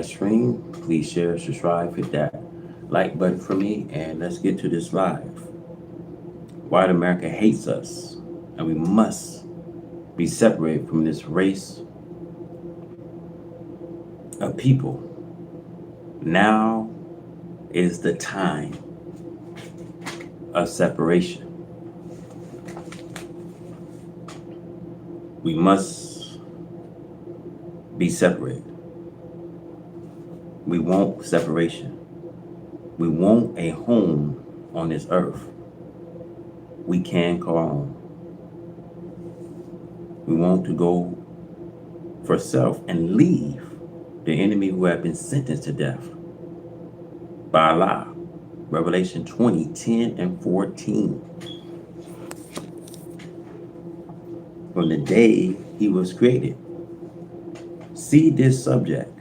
stream, please share, subscribe, hit that like button for me, and let's get to this live. Why America hates us, and we must be separated from this race of people. Now is the time of separation. We must be separated. We want separation. We want a home on this earth we can call home. We want to go for self and leave the enemy who have been sentenced to death by Allah. Revelation 20:10 and 14. From the day he was created. See this subject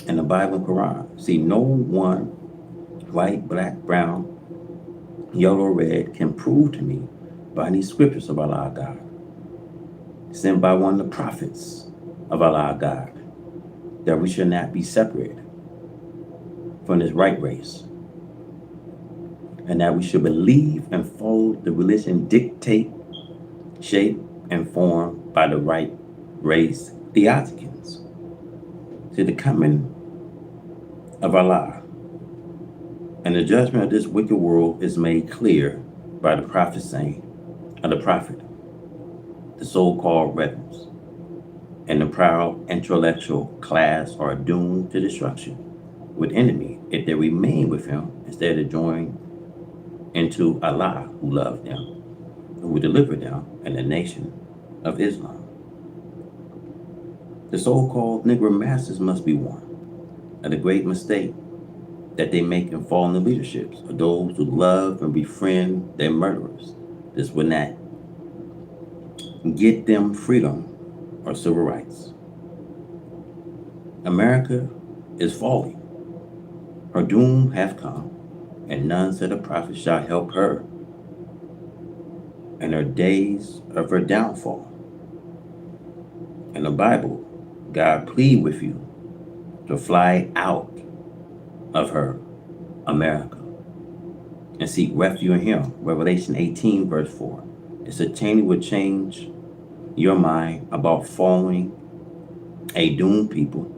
in the Bible and Quran. See, no one, white, black, brown, yellow, red, can prove to me by any scriptures of Allah God, sent by one of the prophets of Allah God, that we should not be separated from this right race, and that we should believe and follow the religion dictate, shape, and formed by the right race theophans. See, the coming of Allah and the judgment of this wicked world is made clear by the prophet saying, of the prophet, the so-called rebels and the proud intellectual class are doomed to destruction with enemy if they remain with him instead of joining into Allah, who loved them, who will deliver them and the nation of Islam. The so-called Negro masses must be warned of the great mistake that they make in falling the leaderships of those who love and befriend their murderers. This will not get them freedom or civil rights. America is falling. Her doom hath come, and none, said the prophet, shall help her in her days of her downfall. In the Bible, God plead with you to fly out of her, America, and seek refuge in him. Revelation 18:4. It's a change will change your mind about following a doomed people,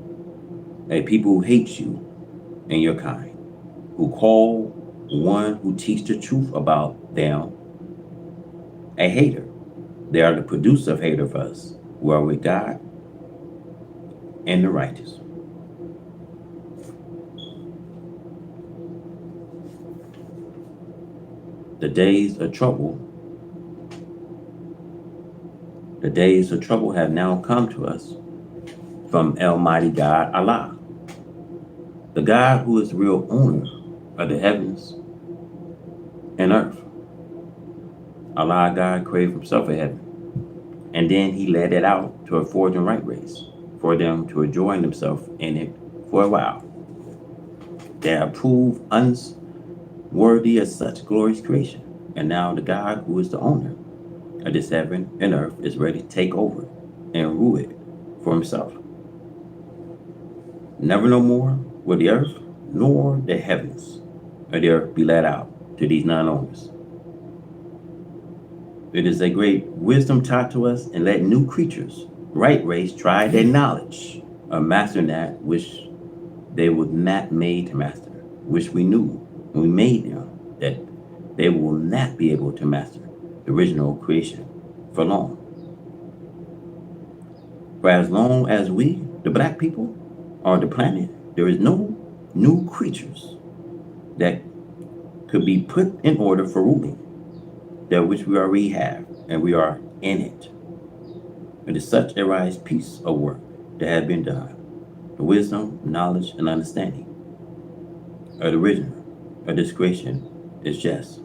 a people who hate you and your kind, who call one who teach the truth about them a hater. They are the producer of hate of us, who are with God and the righteous. The days of trouble have now come to us from Almighty God Allah, the God who is the real owner of the heavens and earth. Allah God created himself a heaven, and then he let it out to a forging right race for them to enjoy themselves in it for a while. They have proved unworthy of such glorious creation, and now the God who is the owner of this heaven and earth is ready to take over and rule it for himself. Never no more will the earth nor the heavens or the earth be let out to these non-owners. It is a great wisdom taught to us, and let new creatures, right race, try their knowledge of mastering that which they were not made to master, which we knew when we made them that they will not be able to master the original creation for long. For as long as we, the black people, are the planet, there is no new creatures that could be put in order for ruling, that which we already have, and we are in it. It is such a rise piece of work that has been done. The wisdom, knowledge, and understanding of the original of this creation is just.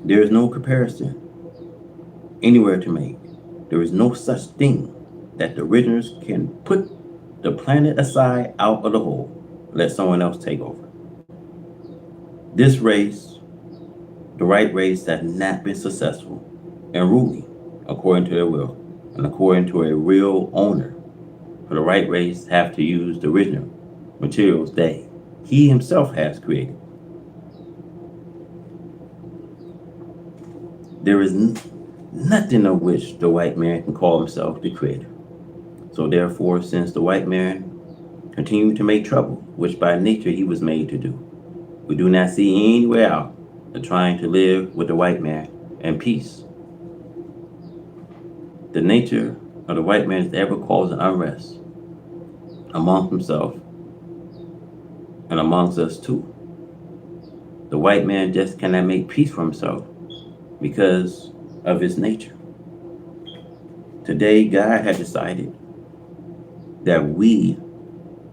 There is no comparison anywhere to make. There is no such thing that the originals can put the planet aside out of the whole, let someone else take over. This race, the right race, has not been successful in ruling according to their will and according to a real owner or the white race have to use the original materials that he himself has created. There is nothing of which the white man can call himself the creator. So therefore, since the white man continued to make trouble, which by nature he was made to do, we do not see any way out of trying to live with the white man in peace. The nature of the white man is to ever cause an unrest among himself and amongst us too. The white man just cannot make peace for himself because of his nature. Today, God has decided that we,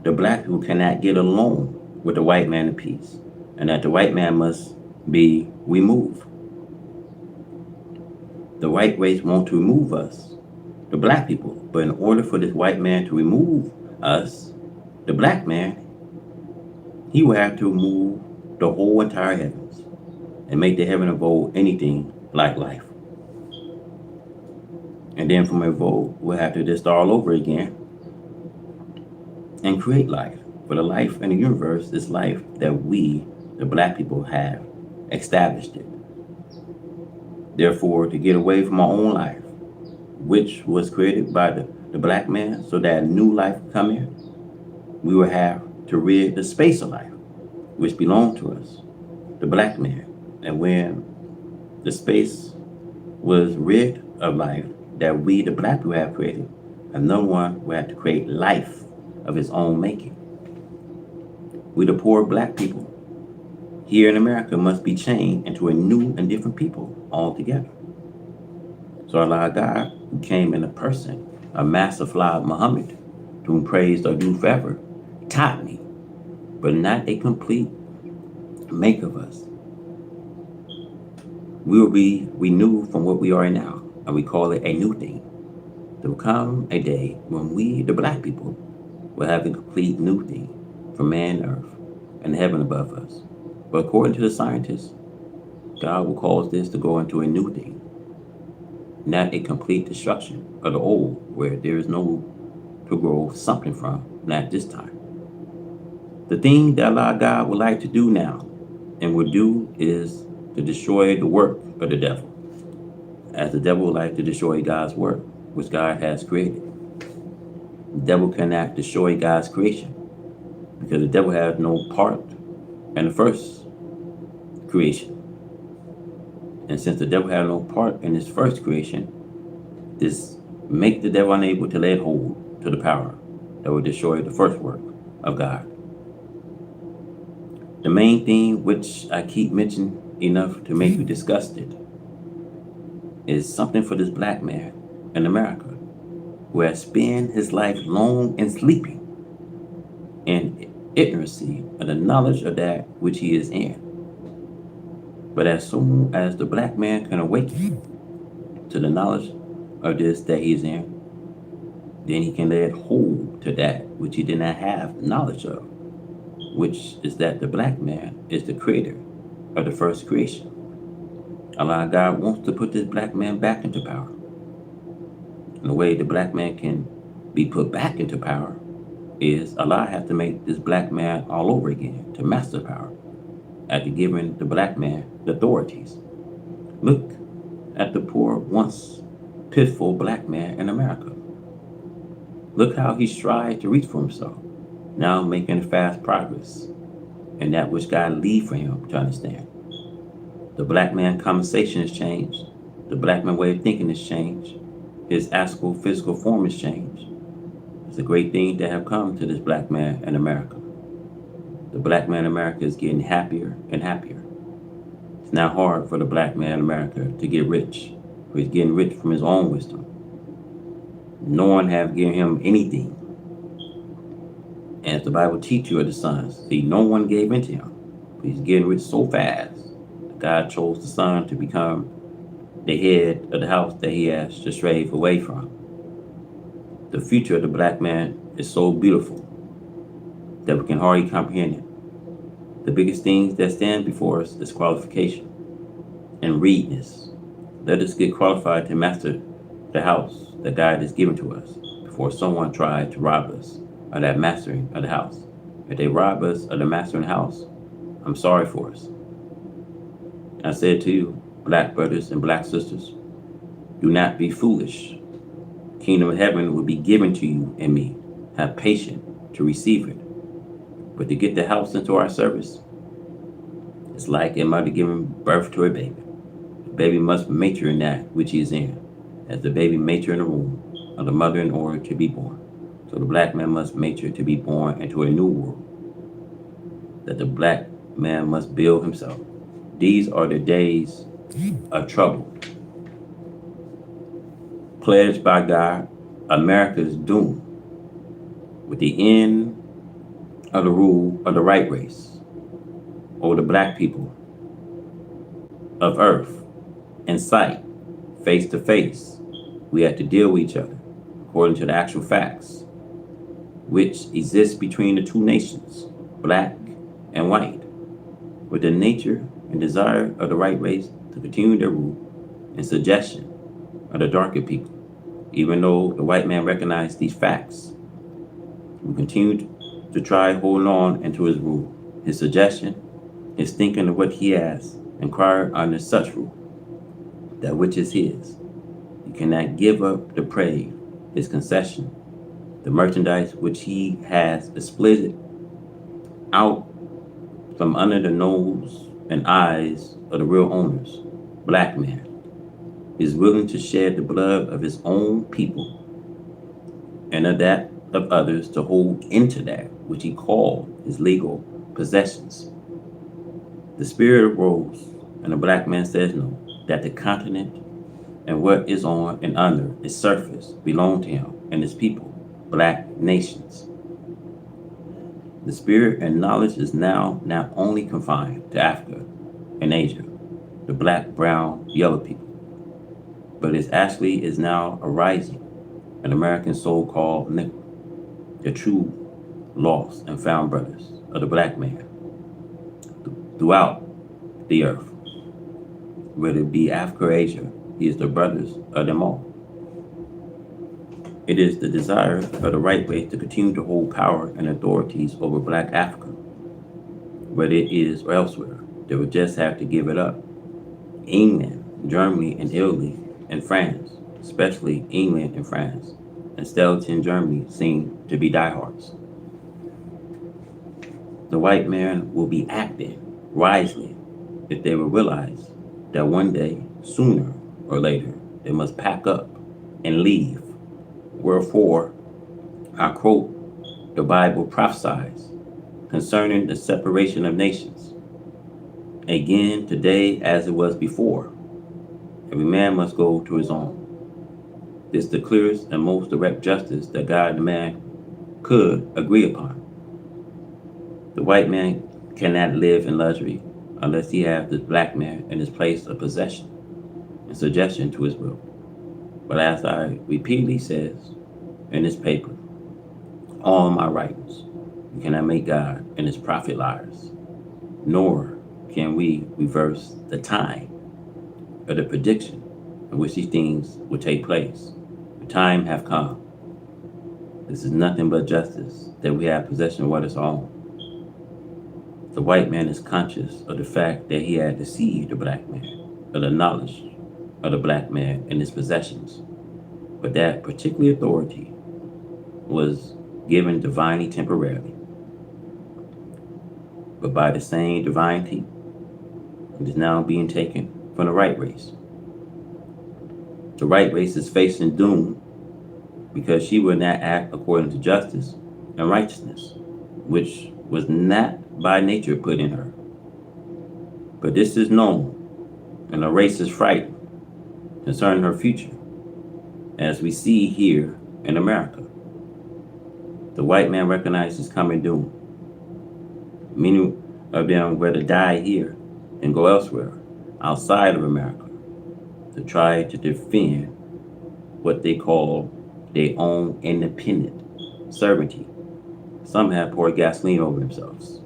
the black people, cannot get along with the white man in peace, and that the white man must be removed. The white race wants to remove us, the black people, but in order for this white man to remove us, the black man, he will have to remove the whole entire heavens and make the heaven of old anything like life. And then from revolt, we'll have to just start all over again and create life. For the life in the universe is life that we, the black people, have established it. Therefore, to get away from our own life, which was created by the black man so that a new life could come in, we will have to rid the space of life, which belonged to us, the black man. And when the space was rid of life that we, the black people, have created, another one will have to create life of his own making. We, the poor black people here in America, must be changed into a new and different people altogether. So Allah God, who came in a person, a master Fard Muhammad, to whom praise are due forever, taught me, but not a complete make of us. We will be renewed from what we are now, and we call it a new thing. There will come a day when we, the black people, will have a complete new thing from man and earth and heaven above us. But according to the scientists, God will cause this to go into a new thing, not a complete destruction of the old, where there is no to grow something from, not this time. The thing that Allah God would like to do now and will do is to destroy the work of the devil, as the devil would like to destroy God's work, which God has created. The devil cannot destroy God's creation because the devil has no part in the first creation. And since the devil had no part in his first creation, this make the devil unable to lay hold to the power that will destroy the first work of God. The main thing which I keep mentioning enough to make you disgusted is something for this black man in America who has spent his life long in sleeping in ignorancy of the knowledge of that which he is in. But as soon as the black man can awaken to the knowledge of this that he is in, then he can lay hold to that which he did not have knowledge of, which is that the black man is the creator of the first creation. Allah God wants to put this black man back into power. And the way the black man can be put back into power is Allah has to make this black man all over again to master power after giving the black man the authorities. Look at the poor, once pitiful black man in America. Look how he strives to reach for himself, now making fast progress in that which God leave for him to understand. The black man conversation has changed. The black man way of thinking has changed. His astral physical form has changed. It's a great thing to have come to this black man in America. The black man in America is getting happier and happier. It's not hard for the black man in America to get rich, for he's getting rich from his own wisdom. No one have given him anything. And as the Bible teaches you of the sons, see, no one gave into him. But he's getting rich so fast that God chose the son to become the head of the house that he has to stray away from. The future of the black man is so beautiful that we can hardly comprehend it. The biggest things that stand before us is qualification and readiness. Let us get qualified to master the house that God has given to us for someone tried to rob us of that mastering of the house. If they rob us of the mastering house, I'm sorry for us. I said to you, black brothers and black sisters, do not be foolish. Kingdom of heaven will be given to you and me. Have patience to receive it. But to get the house into our service, it's like a mother giving birth to a baby. The baby must mature in that which he is in, as the baby mature in the womb of the mother in order to be born. So the black man must mature to be born into a new world that the black man must build himself. These are the days of trouble. Pledged by God, America's doom with the end of the rule of the right race over the black people of earth in sight, face to face. We have to deal with each other according to the actual facts which exist between the two nations, black and white, with the nature and desire of the right race to continue their rule and suggestion of the darker people. Even though the white man recognized these facts, we continue to try holding on into his rule, his suggestion, his thinking of what he has inquired under such rule, that which is his. He cannot give up the prey, his concession, the merchandise which he has exploited out from under the nose and eyes of the real owners. Black man is willing to shed the blood of his own people and of that of others to hold into that which he called his legal possessions. The spirit arose, and the black man says no, that the continent and what is on and under its surface belong to him and his people, black nations. The spirit and knowledge is now not only confined to Africa and Asia, the black, brown, yellow people, but it actually is now arising an American so-called Negro, the true lost and found brothers of the black man throughout the earth. Whether it be Africa or Asia, he is the brothers of them all. It is the desire of the right way to continue to hold power and authorities over black Africa, whether it is or elsewhere. They would just have to give it up. England, Germany, and Italy, and France, especially England and France, and Stelton in Germany seem to be diehards. The white man will be acting wisely if they will realize that one day, sooner or later, they must pack up and leave. Wherefore, I quote, the Bible prophesies concerning the separation of nations. Again, today as it was before, every man must go to his own. This is the clearest and most direct justice that God and man could agree upon. The white man cannot live in luxury unless he has the black man in his place of possession and suggestion to his will. But as I repeatedly says in this paper, all my writings, you cannot make God and his prophet liars, nor can we reverse the time of the prediction in which these things will take place. The time have come. This is nothing but justice, that we have possession of what is our own. The white man is conscious of the fact that he had deceived the black man, of the knowledge of the black man and his possessions. But that particular authority was given divinely temporarily. But by the same divinity, it is now being taken from the right race. The right race is facing doom because she will not act according to justice and righteousness, which was not by nature put in her. But this is known, and the race is frightened concerning her future, as we see here in America. The white man recognizes coming doom. Many of them rather die here and go elsewhere, outside of America, to try to defend what they call their own independent sovereignty. Some have poured gasoline over themselves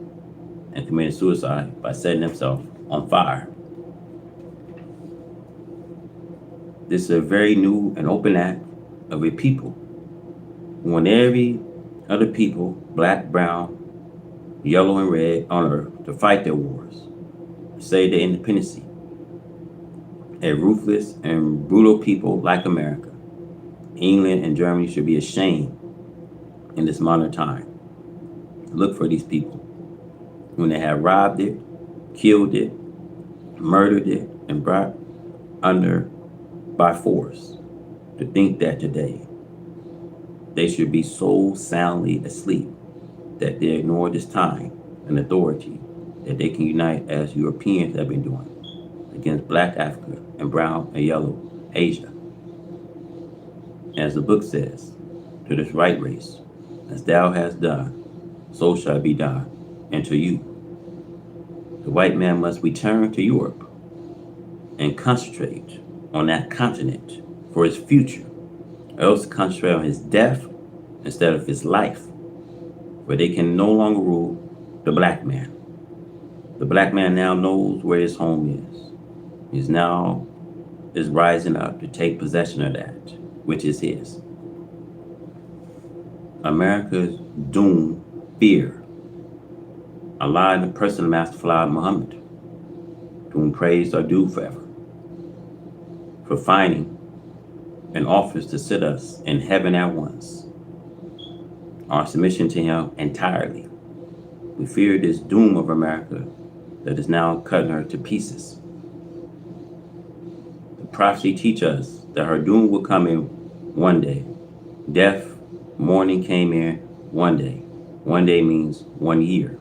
and committed suicide by setting themselves on fire. This is a very new and open act of a people want every other people, black, brown, yellow, and red on earth, to fight their wars, save their independence. A ruthless and brutal people like America, England and Germany should be ashamed in this modern time. Look for these people when they have robbed it, killed it, murdered it, and brought under by force. To think that today they should be so soundly asleep that they ignore this time and authority that they can unite as Europeans have been doing against black Africa and brown and yellow Asia. As the book says, to this right race, as thou hast done, so shall it be done unto you. The white man must return to Europe and concentrate on that continent for his future, or else concentrate on his death instead of his life, where they can no longer rule the black man. The black man now knows where his home is. He's now is rising up to take possession of that, which is his. America's doom, fear. Allah in the person of Master Fard Muhammad, to whom praise are due forever, for finding an office to sit us in heaven at once. Our submission to him entirely. We fear this doom of America that is now cutting her to pieces. The prophecy teach us that her doom will come in one day. Death, mourning came in one day. One day means 1 year.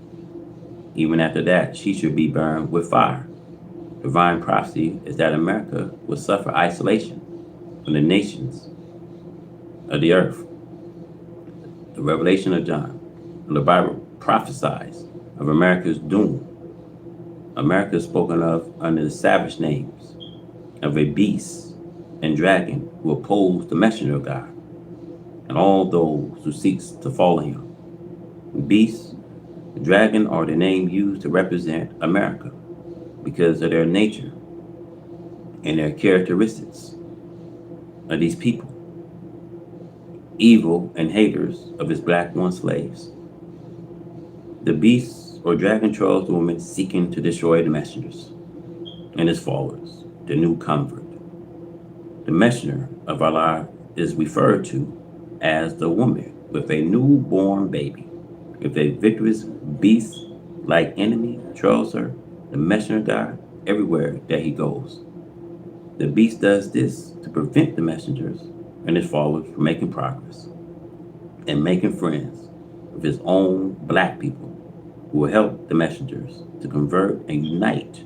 Even after that, she should be burned with fire. Divine prophecy is that America will suffer isolation from the nations of the earth. The revelation of John and the Bible prophesies of America's doom. America is spoken of under the savage names of a beast and dragon who oppose the messenger of God and all those who seeks to follow him. Beast, the dragon are the name used to represent America because of their nature and their characteristics of these people. Evil and haters of his black one slaves. The beast or dragon trolls the woman seeking to destroy the messengers and his followers, the new convert. The messenger of Allah is referred to as the woman with a newborn baby. If a victorious beast like enemy trails her, the messenger of God everywhere that he goes. The beast does this to prevent the messengers and his followers from making progress and making friends with his own black people who will help the messengers to convert and unite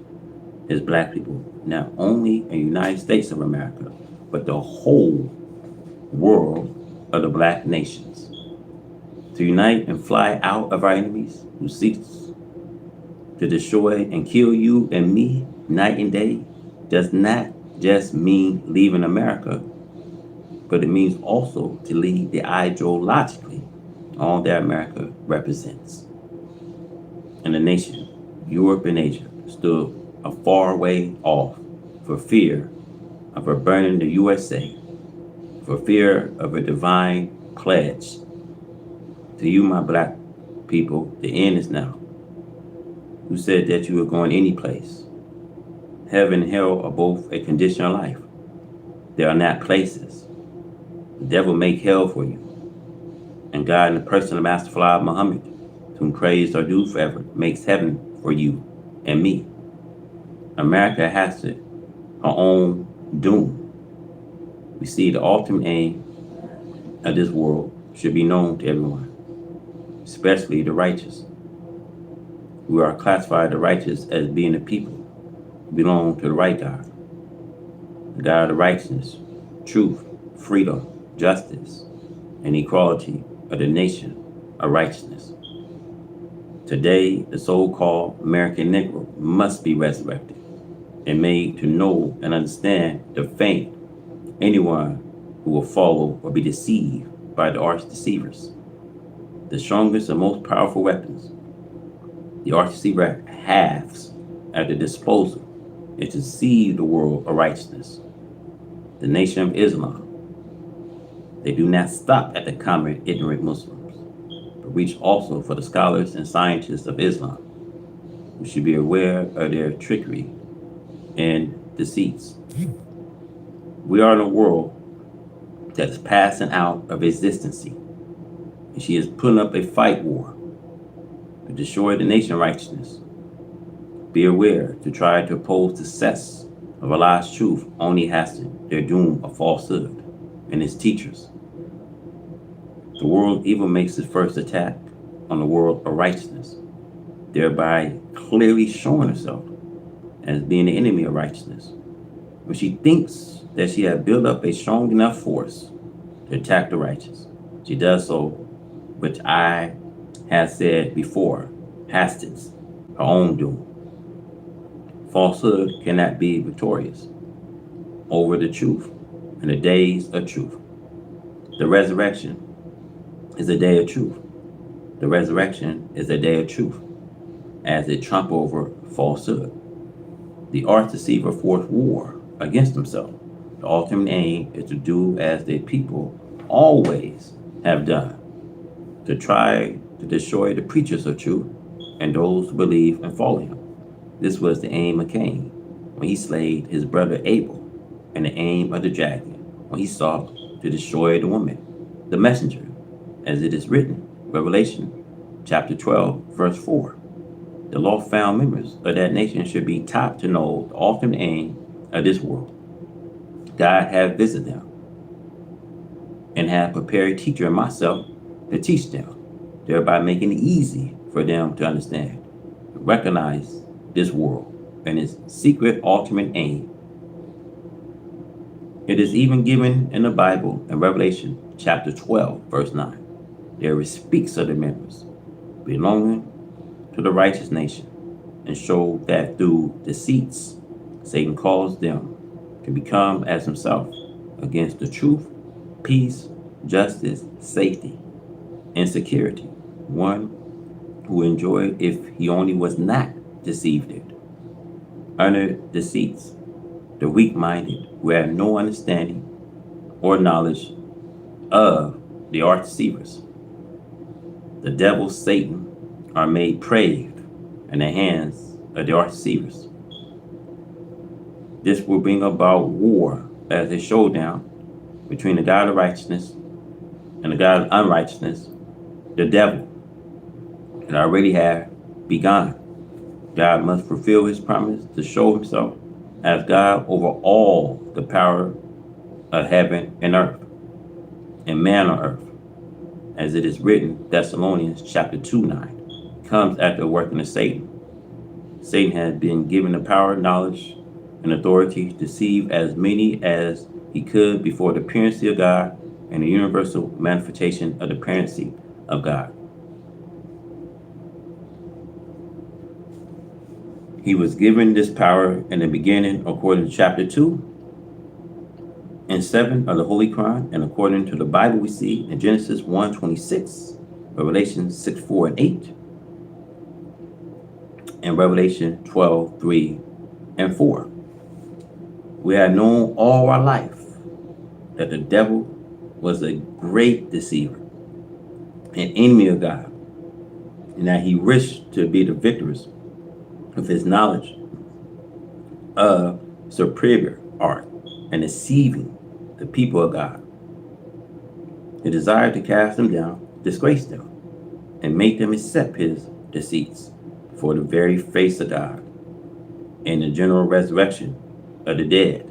his black people, not only in the United States of America, but the whole world of the black nations. To unite and fly out of our enemies who seeks to destroy and kill you and me night and day does not just mean leaving America, but it means also to leave the ideologically all that America represents. And the nation, Europe and Asia, stood a far way off for fear of her burning the USA, for fear of a divine pledge. To you, my black people, the end is now. Who said that you were going any place? Heaven and hell are both a condition of life. They are not places. The devil make hell for you. And God in the person of Master Fard Muhammad, to whom praise are due forever, makes heaven for you and me. America has her own doom. We see the ultimate aim of this world should be known to everyone, especially the righteous. We are classified the righteous as being the people who belong to the right God, the God of righteousness, truth, freedom, justice, and equality of the nation of righteousness. Today, the so-called American Negro must be resurrected and made to know and understand the fate anyone who will follow or be deceived by the arch deceivers. The strongest and most powerful weapons the arch deceiver has at their disposal is to deceive the world of righteousness. The Nation of Islam They do not stop at the common ignorant Muslims, but reach also for the scholars and scientists of Islam, who should be aware of their trickery and deceits. We are in a world that is passing out of existence, and she is putting up a fight war to destroy the nation of righteousness. Be aware to try to oppose the success of Allah's truth only hasten their doom of falsehood and its teachers. The world even makes its first attack on the world of righteousness, thereby clearly showing herself as being the enemy of righteousness. When she thinks that she has built up a strong enough force to attack the righteous, she does so, which I have said before, hastens her own doom. Falsehood cannot be victorious over the truth in the days of truth. The resurrection is a day of truth. The resurrection is a day of truth as it trumps over falsehood. The arch deceiver forced war against himself. The ultimate aim is to do as the people always have done, to try to destroy the preachers of truth and those who believe and follow him. This was the aim of Cain when he slayed his brother Abel, and the aim of the dragon when he sought to destroy the woman, the messenger, as it is written, Revelation chapter 12, verse 4. The law-found members of that nation should be taught to know the ultimate aim of this world. God have visited them and have prepared a teacher and myself to teach them, thereby making it easy for them to understand, recognize this world and its secret ultimate aim. It is even given in the Bible in Revelation chapter 12, verse 9. There it speaks of the members belonging to the righteous nation and show that through deceits, Satan caused them to become as himself against the truth, peace, justice, safety, and security. One who enjoyed if he only was not deceived it. Under deceits, the weak-minded who have no understanding or knowledge of the arch deceivers. The devil, Satan, are made prey in the hands of the arch deceivers. This will bring about war as a showdown between the God of righteousness and the God of unrighteousness, the devil. It already have begun. God must fulfill his promise to show himself as God over all the power of heaven and earth, and man on earth. As it is written, Thessalonians chapter 2:9, comes after the working of Satan. Satan has been given the power, knowledge, and authority to deceive as many as he could before the appearance of God and the universal manifestation of the parency of God. He was given this power in the beginning according to chapter 2 and 7 of the Holy Quran, and according to the Bible we see in Genesis 1:26, Revelation 6:4 and 8, and Revelation 12:3 and 4. We have known all our life that the devil was a great deceiver, an enemy of God, and that he wished to be the victors of his knowledge of superior art and deceiving the people of God. He desired to cast them down, disgrace them, and make them accept his deceits for the very face of God and the general resurrection of the dead.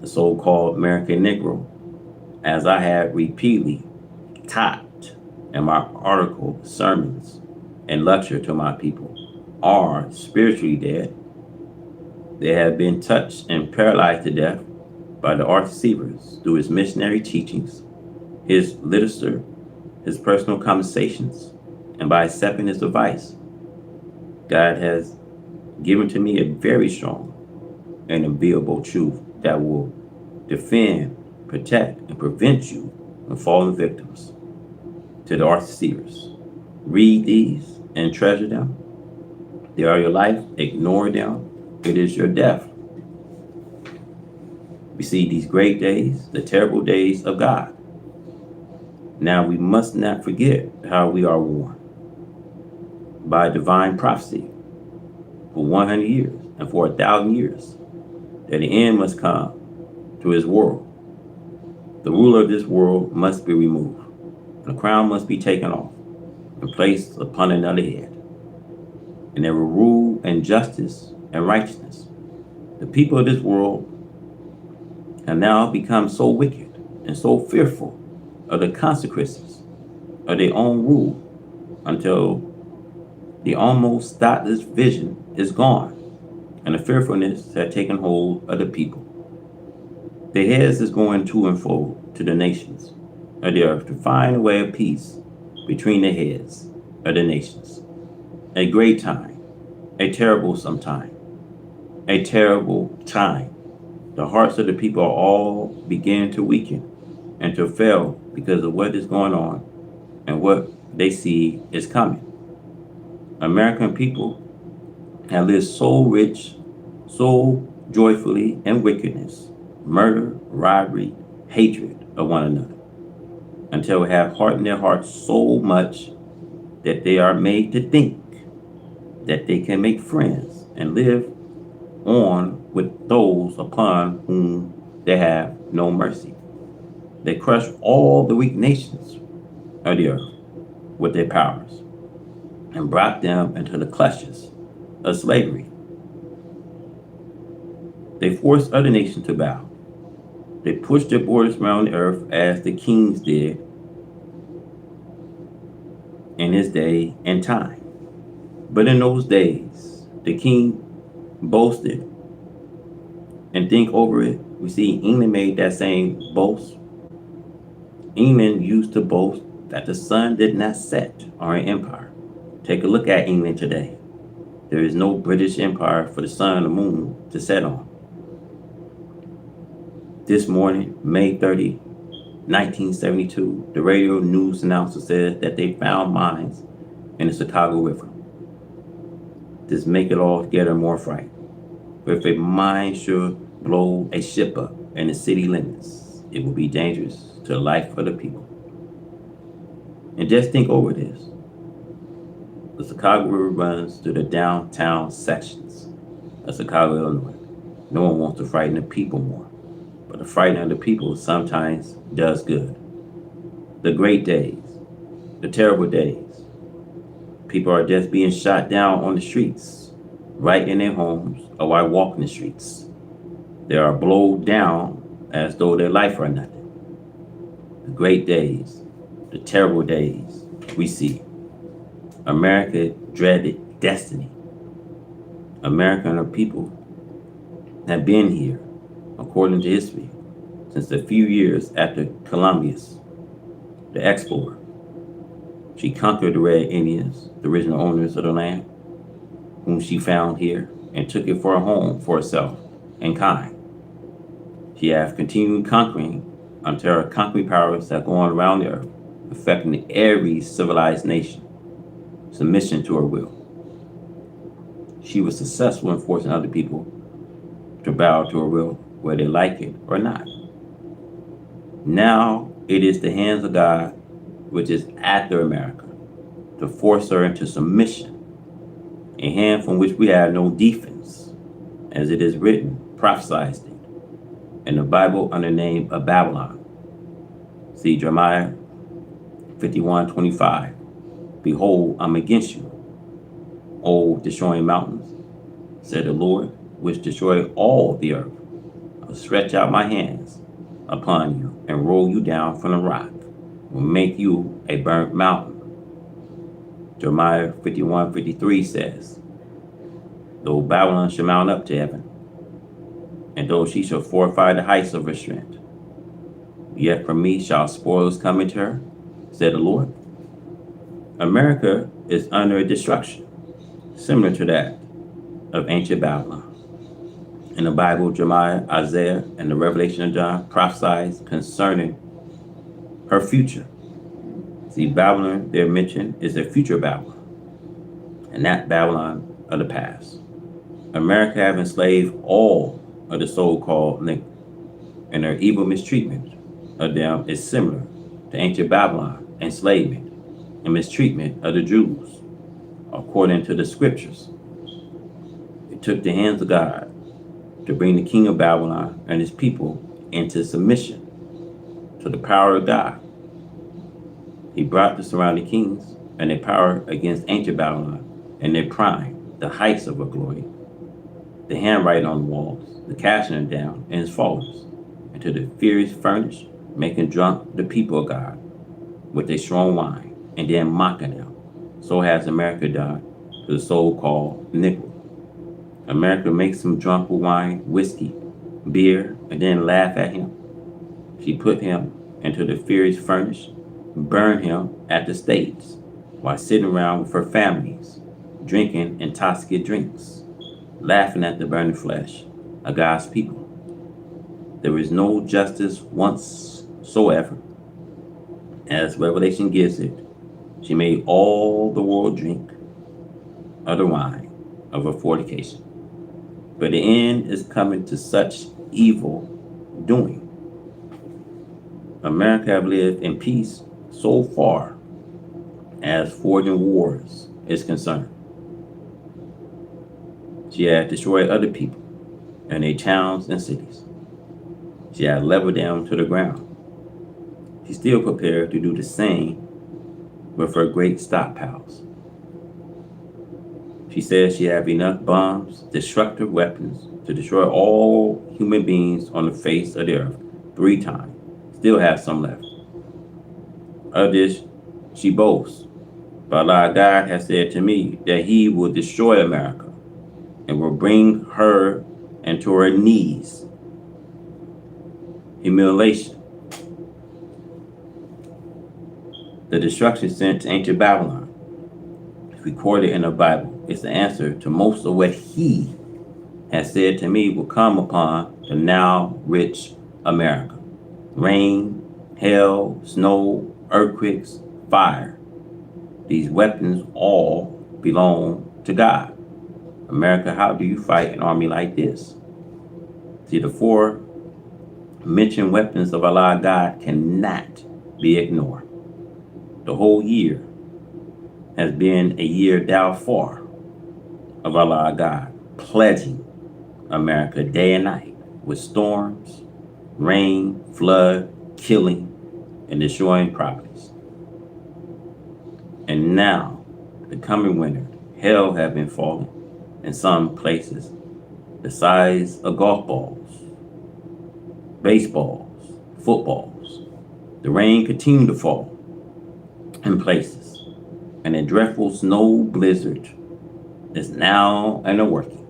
The so-called American Negro, as I have repeatedly taught in my article, sermons, and lecture to my people, are spiritually dead. They have been touched and paralyzed to death by the arch deceivers through his missionary teachings, his literature, his personal conversations, and by accepting his advice. God has given to me a very strong and unbearable truth that will defend, protect, and prevent you from falling victims to the arch deceivers. Read these and treasure them. They are your life. Ignore them. It is your death. We see these great days, the terrible days of God. Now we must not forget how we are warned by divine prophecy for 100 years and for 1,000 years that the end must come to his world. The ruler of this world must be removed. The crown must be taken off and placed upon another head. And there will rule in justice and righteousness. The people of this world have now become so wicked and so fearful of the consequences of their own rule until the almost thoughtless vision is gone and the fearfulness has taken hold of the people. Their heads is going to and fro to the nations of the earth to find a way of peace between the heads of the nations. A great time, a terrible sometime, a terrible time. The hearts of the people are all beginning to weaken and to fail because of what is going on and what they see is coming. American people have lived so rich, so joyfully in wickedness, murder, robbery, hatred of one another, until they have hardened their hearts so much that they are made to think that they can make friends and live on with those upon whom they have no mercy. They crush all the weak nations of the earth with their powers and brought them into the clutches of slavery. They forced other nations to bow. They pushed their borders around the earth as the kings did in his day and time. But in those days, the king boasted and think over it. We see England made that same boast. England used to boast that the sun did not set on an empire. Take a look at England today. There is no British empire for the sun and the moon to set on. This morning, May 30, 1972, the radio news announcer said that they found mines in the Chicago River. This make it all together more frightening. If a mine should blow a ship up in the city limits, it will be dangerous to the life of the people. And just think over this. The Chicago River runs through the downtown sections of Chicago, Illinois. No one wants to frighten the people more, but the frightening of the people sometimes does good. The great days, the terrible days. People are just being shot down on the streets, right in their homes or while walking the streets. They are blown down as though their life are nothing. The great days, the terrible days we see. America dreaded destiny. America and her people have been here, according to history, since a few years after Columbus, the explorer. She conquered the Red Indians, the original owners of the land, whom she found here, and took it for a home for herself and kind. She has continued conquering until her conquering powers have gone around the earth, affecting every civilized nation, submission to her will. She was successful in forcing other people to bow to her will, whether they like it or not. Now it is the hands of God, which is after America, to force her into submission, a hand from which we have no defense, as it is written, prophesied in the Bible under the name of Babylon. See Jeremiah 51:25. Behold, I'm against you, O destroying mountains, said the Lord, which destroy all the earth. I'll stretch out my hands upon you and roll you down from the rock, will make you a burnt mountain. Jeremiah 51:53 says, though Babylon shall mount up to heaven, and though she shall fortify the heights of her strength, yet from me shall spoils come into her, said the Lord. America is under a destruction, similar to that of ancient Babylon. In the Bible, Jeremiah, Isaiah, and the Revelation of John prophesies concerning her future. See, Babylon, they're mentioned, is a future Babylon, and not Babylon of the past. America have enslaved all of the so-called and their evil mistreatment of them is similar to ancient Babylon enslavement and mistreatment of the Jews, according to the scriptures. It took the hands of God to bring the king of Babylon and his people into submission to the power of God. He brought the surrounding kings and their power against ancient Babylon and their prime, the heights of her glory, the handwriting on the walls, the casting them down and its followers, into the furious furnace, making drunk the people of God with their strong wine, and then mocking them. So has America done to the so-called Negro. America makes him drunk with wine, whiskey, beer, and then laugh at him. She put him into the furious furnace, burned him at the stakes, while sitting around with her families, drinking intoxicant drinks, laughing at the burning flesh of God's people. There is no justice whatsoever. As Revelation gives it, she made all the world drink of the wine of her fornication. But the end is coming to such evil doing. America have lived in peace so far as forging wars is concerned. She had destroyed other people and their towns and cities. She had leveled them to the ground. She's still prepared to do the same with her great stockpiles. She says she have enough bombs, destructive weapons to destroy all human beings on the face of the earth 3 times. Still has some left. Of this, she boasts. But Allah God has said to me that he will destroy America and will bring her into her knees. Humiliation. The destruction sent to ancient Babylon, recorded in the Bible, is the answer to most of what he has said to me will come upon the now rich America. Rain, hail, snow, earthquakes, fire. These weapons all belong to God. America, how do you fight an army like this? See, the 4 mentioned weapons of Allah God cannot be ignored. The whole year has been a year thou far of Allah God, pledging America day and night with storms, rain, flood, killing, and destroying properties. And now, the coming winter, hail have been falling in some places the size of golf balls, baseballs, footballs. The rain continued to fall in places, and a dreadful snow blizzard is now in the working.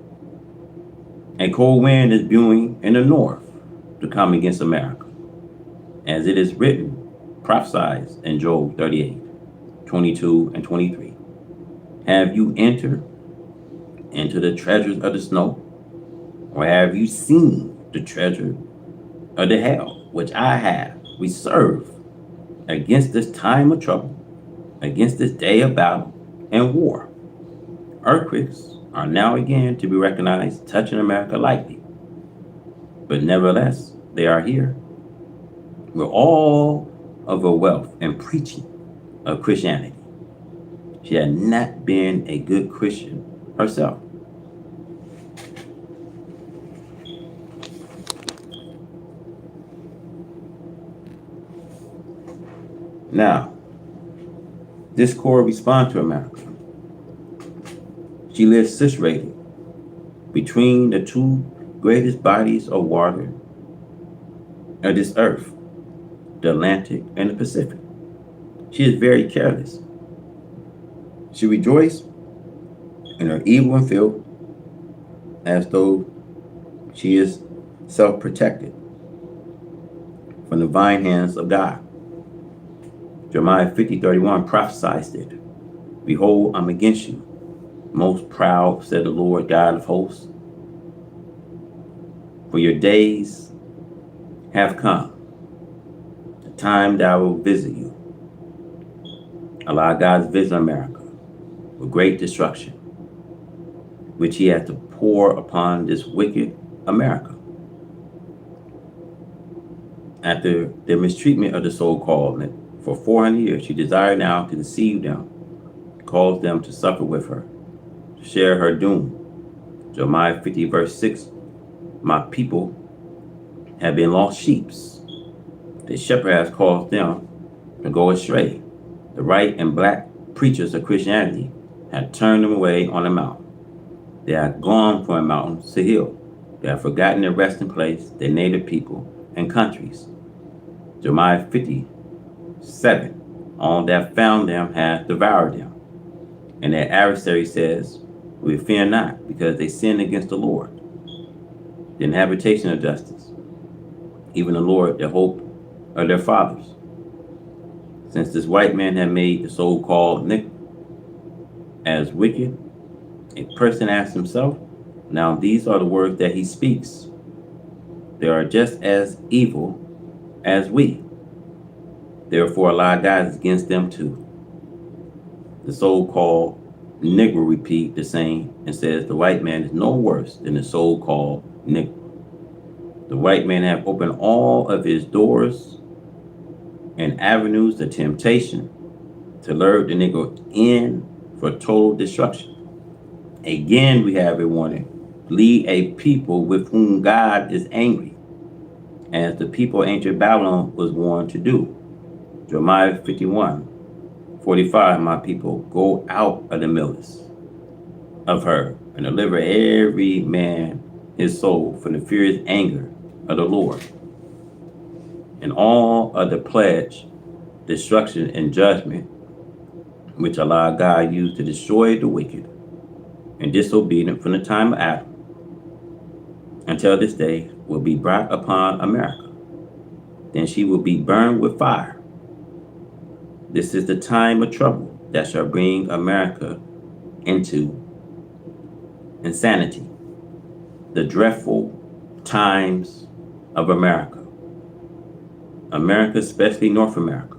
A cold wind is brewing in the north to come against America, as it is written, prophesied in Job 38:22 and 23. Have you entered into the treasures of the snow, or have you seen the treasure of the hail, which I have reserved against this time of trouble, against this day of battle and war? Earthquakes are now again to be recognized, touching America lightly, but nevertheless, they are here. With all of her wealth and preaching of Christianity, she had not been a good Christian herself. Now, discord responds to America. She lives situated between the 2 greatest bodies of water of this earth, the Atlantic and the Pacific. She is very careless. She rejoices in her evil and filth as though she is self-protected from the divine hands of God. Jeremiah 50:31 prophesied it. Behold, I'm against you, most proud, said the Lord God of hosts. For your days have come, the time that I will visit you. Allah God's visit America with great destruction, which he has to pour upon this wicked America. After their mistreatment of the so-called men for 400 years, she desired now to deceive them, cause them to suffer with her, to share her doom. Jeremiah 50 verse 6, my people have been lost sheep. The shepherd has caused them to go astray. The white and black preachers of Christianity have turned them away on the mountain. They have gone from a mountain to hill. They have forgotten their resting place, their native people and countries. Jeremiah 57, all that found them has devoured them. And their adversary says, we fear not, because they sinned against the Lord, the habitation of justice, even the Lord, the hope of their fathers. Since this white man had made the so-called Nick as wicked, a person asks himself, now these are the words that he speaks. They are just as evil as we. Therefore, Allah guides against them too. The so-called Negro repeat the same and says the white man is no worse than the so-called Negro. The white man have opened all of his doors and avenues to temptation to lure the Negro in for total destruction. Again, we have a warning. Lead a people with whom God is angry, as the people of ancient Babylon was warned to do. Jeremiah 51:45, my people, go out of the midst of her and deliver every man his soul from the furious anger of the Lord. And all of the pledge, destruction, and judgment which Allah God used to destroy the wicked and disobedient from the time of Adam until this day will be brought upon America. Then she will be burned with fire. This is the time of trouble that shall bring America into insanity. The dreadful times of America. America, especially North America,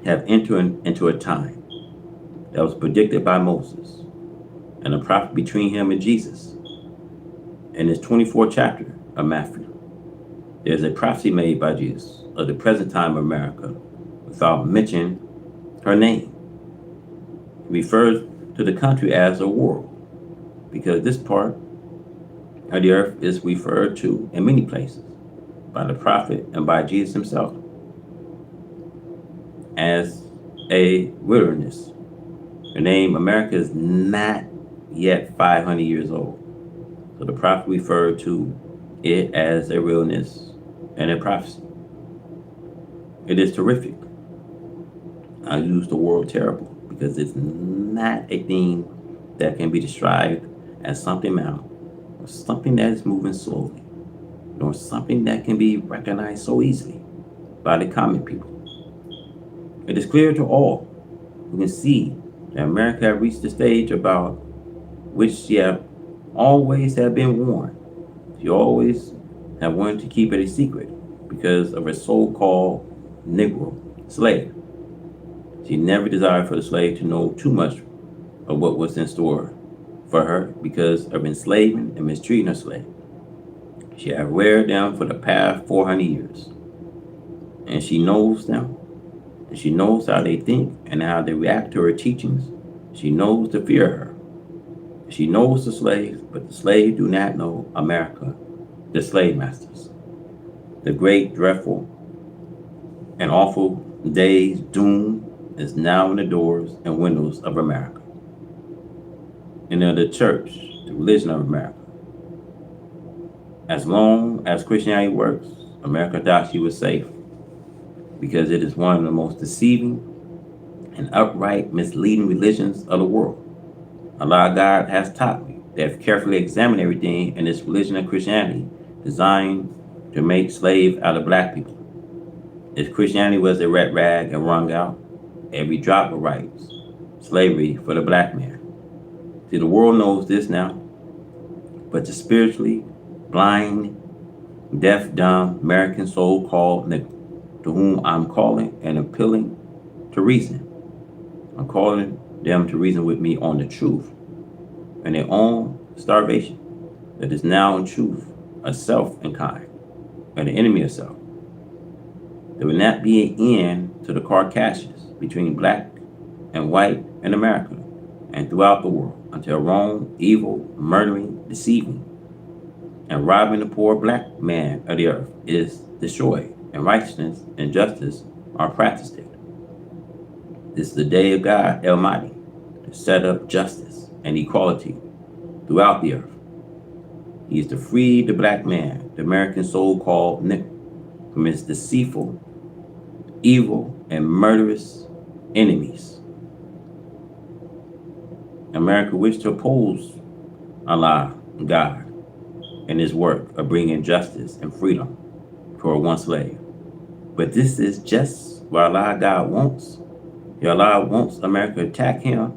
have entered into a time that was predicted by Moses and the prophet between him and Jesus. In his 24th chapter of Matthew, there's a prophecy made by Jesus of the present time of America without mentioning her name. He refers to the country as a world because this part of the earth is referred to in many places by the prophet and by Jesus himself as a wilderness. The name America is not yet 500 years old. So the prophet referred to it as a wilderness and a prophecy. It is terrific. I use the word terrible because it's not a thing that can be described as something now, or something that is moving slowly, nor something that can be recognized so easily by the common people. It is clear to all who can see that America has reached the stage about which she always have been warned. She always have wanted to keep it a secret because of her so-called Negro slave. She never desired for the slave to know too much of what was in store for her because of enslaving and mistreating her slave. She had reared them for the past 400 years. And she knows them. And she knows how they think and how they react to her teachings. She knows to fear her. She knows the slaves, but the slaves do not know America, the slave masters. The great, dreadful, and awful day's doom is now in the doors and windows of America. And of the church, the religion of America. As long as Christianity works, America thought she was safe because it is one of the most deceiving and upright, misleading religions of the world. Allah God has taught me that if carefully examine everything in this religion of Christianity designed to make slaves out of black people. If Christianity was a red rag and wrung out every drop of rights, slavery for the black man. See, the world knows this now, but the spiritually blind, deaf, dumb American so-called nigger, to whom I'm calling and appealing to reason. I'm calling them to reason with me on the truth and their own starvation that is now in truth a self and kind and the enemy of self. There will not be an end to the Caucasus between black and white in America and throughout the world until wrong, evil, murdering, deceiving, and robbing the poor black man of the earth is destroyed, and righteousness and justice are practiced there. This is the day of God Almighty to set up justice and equality throughout the earth. He is to free the black man, the American so-called Negro, from his deceitful, evil, and murderous enemies. America wished to oppose Allah, God, in his work of bringing justice and freedom for one slave. But this is just what Allah, God wants. Allah wants America to attack him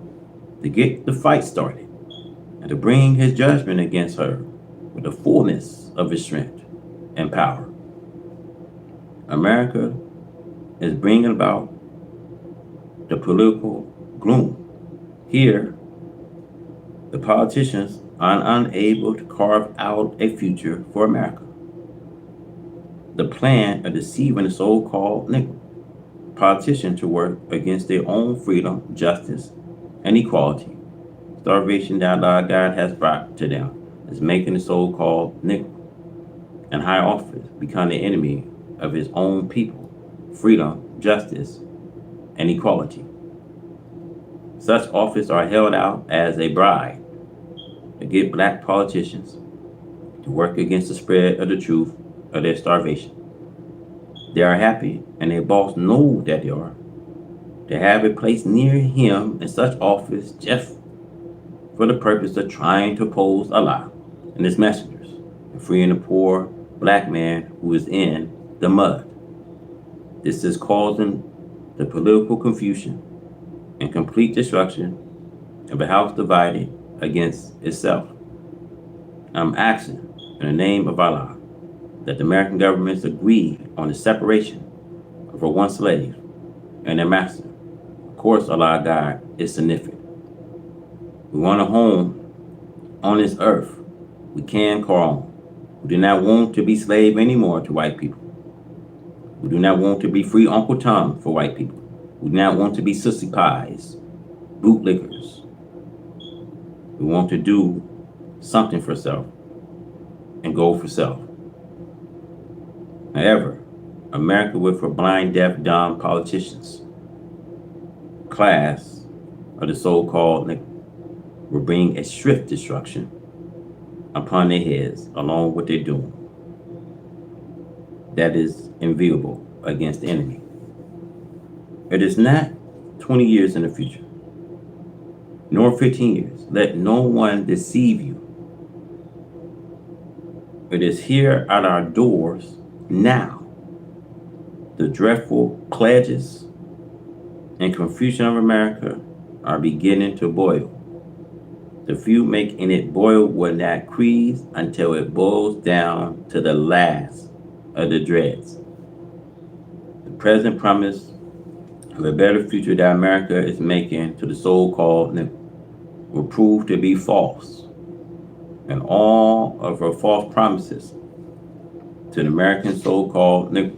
to get the fight started and to bring his judgment against her with the fullness of his strength and power. America is bringing about the political gloom. Here, the politicians are unable to carve out a future for America. The plan of deceiving the so-called Negro politician to work against their own freedom, justice, and equality. Starvation that God has brought to them is making the so-called Negro in high office become the enemy of his own people, freedom, justice, and equality. Such offices are held out as a bribe to get black politicians to work against the spread of the truth of their starvation. They are happy, and their boss knows that they are, to have a place near him in such office just for the purpose of trying to oppose Allah and his messengers and freeing the poor black man who is in the mud. This is causing the political confusion and complete destruction of a house divided against itself. I'm asking in the name of Allah that the American governments agree on the separation of a one slave and their master. Of course, Allah God is significant. We want a home on this earth we can call home. We do not want to be slave anymore to white people. We do not want to be free Uncle Tom for white people. We do not want to be sissy pies, bootlickers. We want to do something for self and go for self. However, America with her blind, deaf, dumb politicians, class of the so-called Negro, will bring a swift destruction upon their heads along with their doom. That is enviable against the enemy. It is not 20 years in the future, nor 15 years. Let no one deceive you. It is here at our doors now. The dreadful pledges and confusion of America are beginning to boil. The few making it boil will not freeze until it boils down to the last of the dregs. The present promise of a better future that America is making to the so-called Negro will prove to be false, and all of her false promises to the American so-called Negro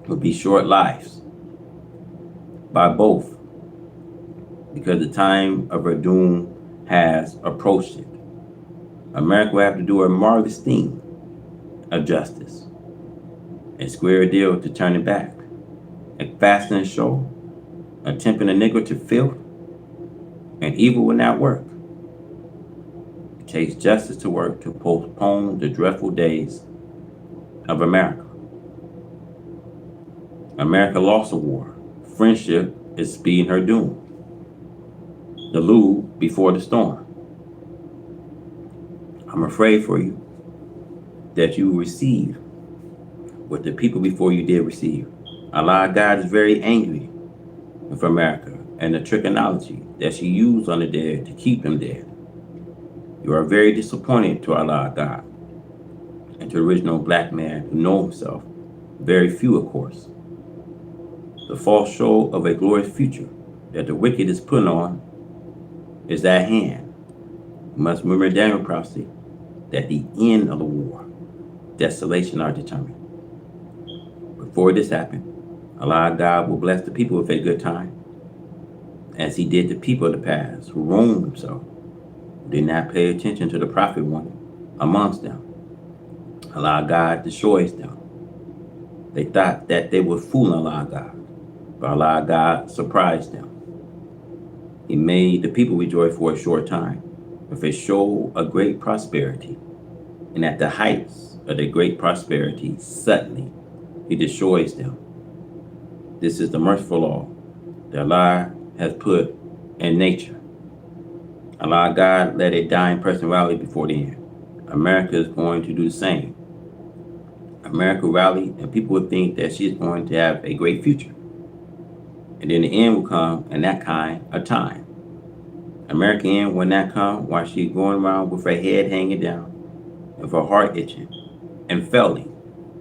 will be short lives by both, because the time of her doom has approached it. America will have to do a marvelous thing of justice, a square deal to turn it back, a fasting show, a tempting a Negro to filth, and evil will not work. It takes justice to work to postpone the dreadful days of America. America lost a war. Friendship is speeding her doom. The Louvre before the storm. I'm afraid for you that you will receive what the people before you did receive. Allah God is very angry with America and the trigonology that she used on the dead to keep them dead. You are very disappointed to Allah God and to the original black man who know himself, very few of course. The false show of a glorious future that the wicked is putting on is at hand. You must remember Daniel prophecy that the end of the war, desolation are determined. before this happened, Allah God will bless the people with a good time, as he did the people of the past who wronged themselves, did not pay attention to the prophet one amongst them. Allah God destroys them. They thought that they were fooling Allah God, but Allah God surprised them. He made the people rejoice for a short time, with a show of great prosperity. And at the heights of their great prosperity, suddenly he destroys them. This is the merciful law that Allah has put in nature. Allah God let a dying person rally before the end. America is going to do the same. America rally, and people would think that she's going to have a great future. And then the end will come in that kind of time. America end when that comes, while she's going around with her head hanging down, with her heart itching and failing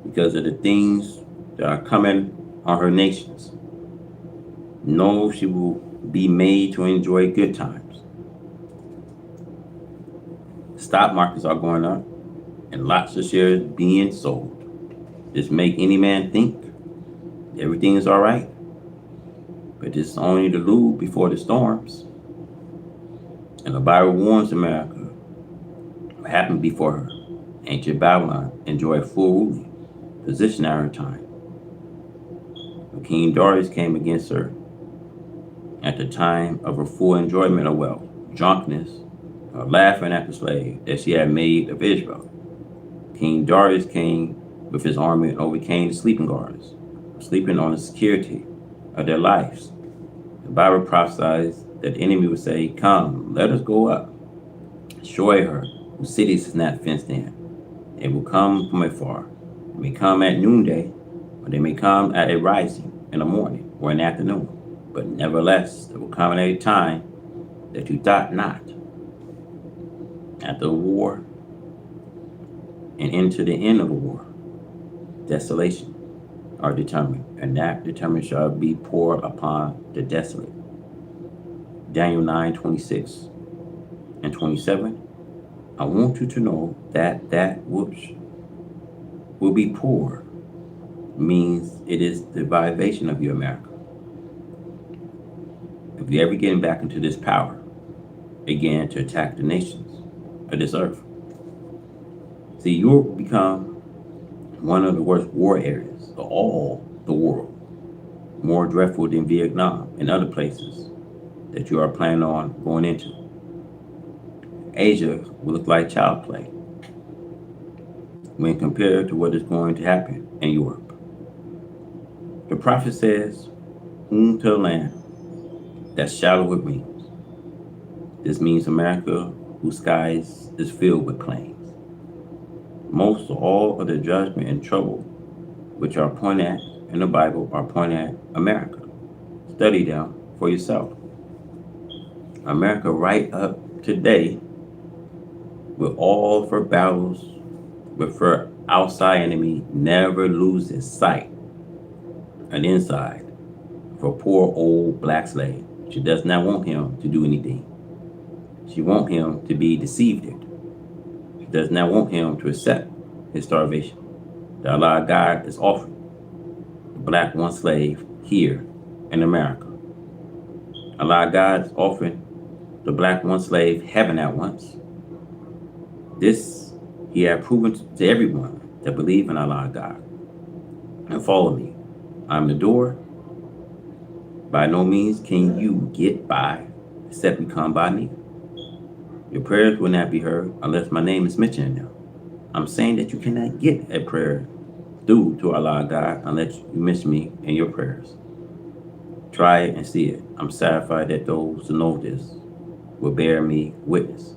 because of the things that are coming on her nations. No, she will be made to enjoy good times. Stock markets are going up and lots of shares being sold. This make any man think everything is all right, but this is only the lube before the storms. And the Bible warns America what happened before her. Ancient Babylon enjoyed full ruling position at her time. When King Darius came against her at the time of her full enjoyment of wealth, drunkenness, laughing at the slave that she had made of Israel. King Darius came with his army and overcame the sleeping guards, sleeping on the security of their lives. The Bible prophesies that the enemy would say, "Come, let us go up, destroy her, whose cities is not fenced in." They will come from afar. They may come at noonday, or they may come at a rising in the morning or in the afternoon. But nevertheless, they will come at a time that you thought not. After the war and into the end of the war, desolation are determined, and that determined shall be poured upon the desolate. Daniel 9:26 and 27. I want you to know that that which will be poured means it is the vibration of you, America. If you ever getting back into this power, again to attack the nations of this earth. See, you'll become one of the worst war areas of all the world, more dreadful than Vietnam and other places that you are planning on going into. Asia will look like child play when compared to what is going to happen in Europe. The prophet says, "Whom to a land that's shallow with wings." This means America, whose skies is filled with planes. Most of all of the judgment and trouble which are pointed at in the Bible are pointed at America. Study them for yourself. America right up today, with all of her battles with her outside enemy, never loses sight and inside for poor old black slave. She does not want him to do anything. She wants him to be deceived. She does not want him to accept his starvation that Allah God is offering the black one slave here in America. Allah God is offering the black one slave heaven at once. This he had proven to everyone that believe in Allah God and follow me. I'm the door. By no means can you get by except you come by me. Your prayers will not be heard unless my name is mentioned in them. I'm saying that you cannot get a prayer through to Allah God unless you mention me in your prayers. Try it and see it. I'm satisfied that those who know this will bear me witness.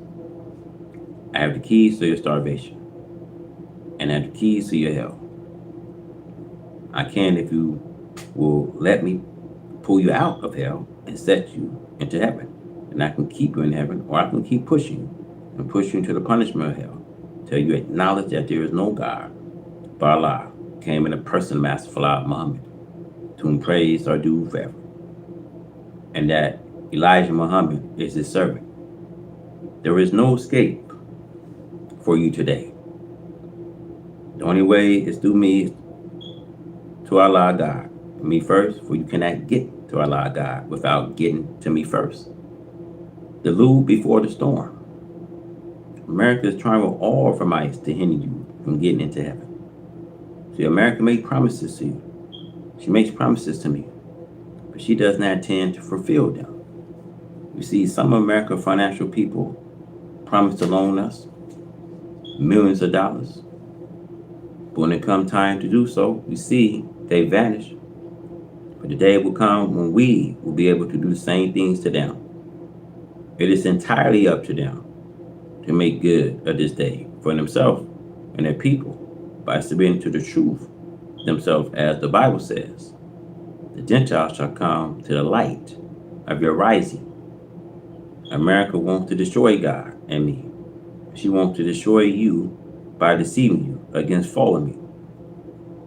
I have the keys to your starvation, and I have the keys to your hell. I can, if you will let me, pull you out of hell and set you into heaven. And I can keep you in heaven, or I can keep pushing you and push you into the punishment of hell till you acknowledge that there is no God but Allah came in the person of Master Fard Muhammad, to whom praise are due forever, and that Elijah Muhammad is his servant. There is no escape for you today. The only way is through me, to to Allah God. Me first, for you cannot get to Allah God without getting to me first. The lube before the storm. America is trying with all of her might to hinder you from getting into heaven. See, America makes promises to you. She makes promises to me, but she does not intend to fulfill them. You see, some American financial people promise to loan us millions of dollars. But when it comes time to do so, we see they vanish. But the day will come when we will be able to do the same things to them. It is entirely up to them to make good of this day for themselves and their people by submitting to the truth themselves, as the Bible says. The Gentiles shall come to the light of your rising. America wants to destroy God and me. She wants to destroy you by deceiving you against following me.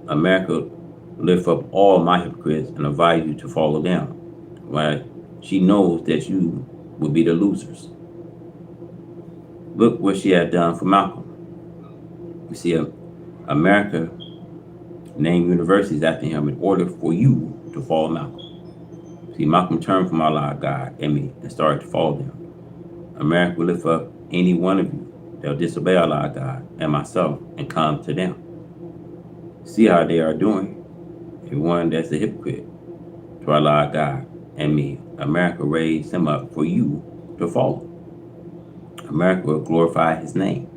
America lift up all my hypocrites and advise you to follow them, while she knows that you will be the losers. Look what she had done for Malcolm. You see, America named universities after him in order for you to follow Malcolm. See, Malcolm turned from Allah, God, and me, and started to follow them. America will lift up any one of you that will disobey Allah, God, and myself, and come to them. See how they are doing. Everyone that's a hypocrite to Allah, God, and me, America raised him up for you to follow. America will glorify his name.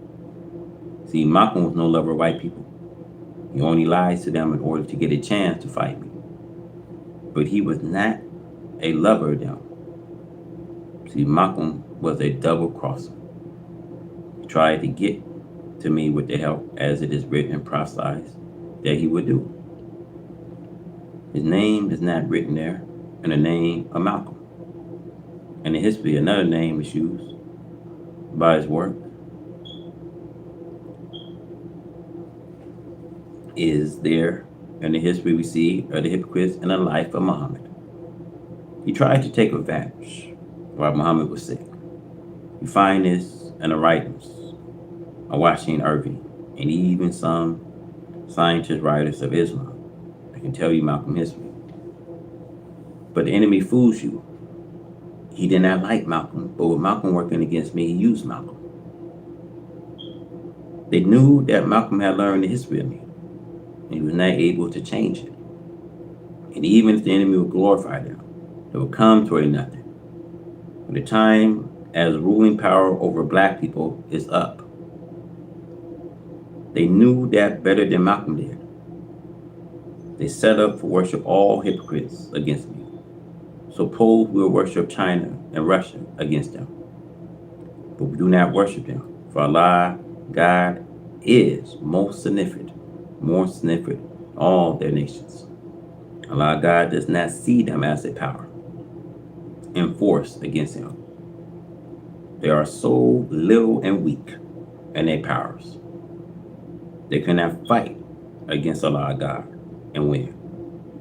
See, Malcolm was no lover of white people. He only lies to them in order to get a chance to fight me. But he was not a lover of them. See, Malcolm was a double crosser. He tried to get to me with the help, as it is written and prophesied that he would do. His name is not written there in the name of Malcolm. In the history, another name is used by his work is there in the history we see of the hypocrites in the life of Muhammad. He tried to take advantage while Muhammad was sick. You find this in the writings of Washington Irving and even some scientist writers of Islam. I can tell you Malcolm history. But the enemy fools you. He did not like Malcolm, but with Malcolm working against me, he used Malcolm. They knew that Malcolm had learned the history of me, and he was not able to change it. And even if the enemy would glorify them, they would come toward nothing. When the time as ruling power over black people is up, they knew that better than Malcolm did. They set up for worship all hypocrites against me. Suppose we'll worship China and Russia against them. But we do not worship them. For Allah, God, is more significant than all their nations. Allah, God, does not see them as a power in force against him. They are so little and weak in their powers. They cannot fight against Allah, God, and win.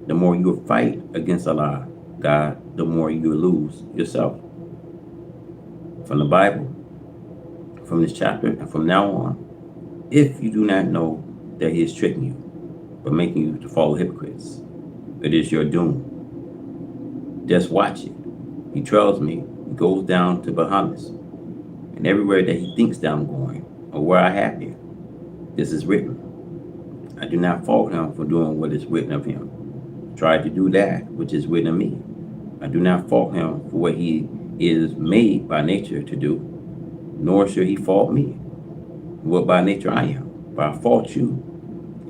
The more you fight against Allah, God, the more you lose yourself. From the Bible, from this chapter, and from now on, if you do not know that he is tricking you, but making you to follow hypocrites, it is your doom. Just watch it. He trails me, he goes down to Bahamas, and everywhere that he thinks that I'm going, or where I have been, this is written. I do not fault him for doing what is written of him. Try to do that which is written of me. I do not fault him for what he is made by nature to do, nor should he fault me, what by nature I am. But I fault you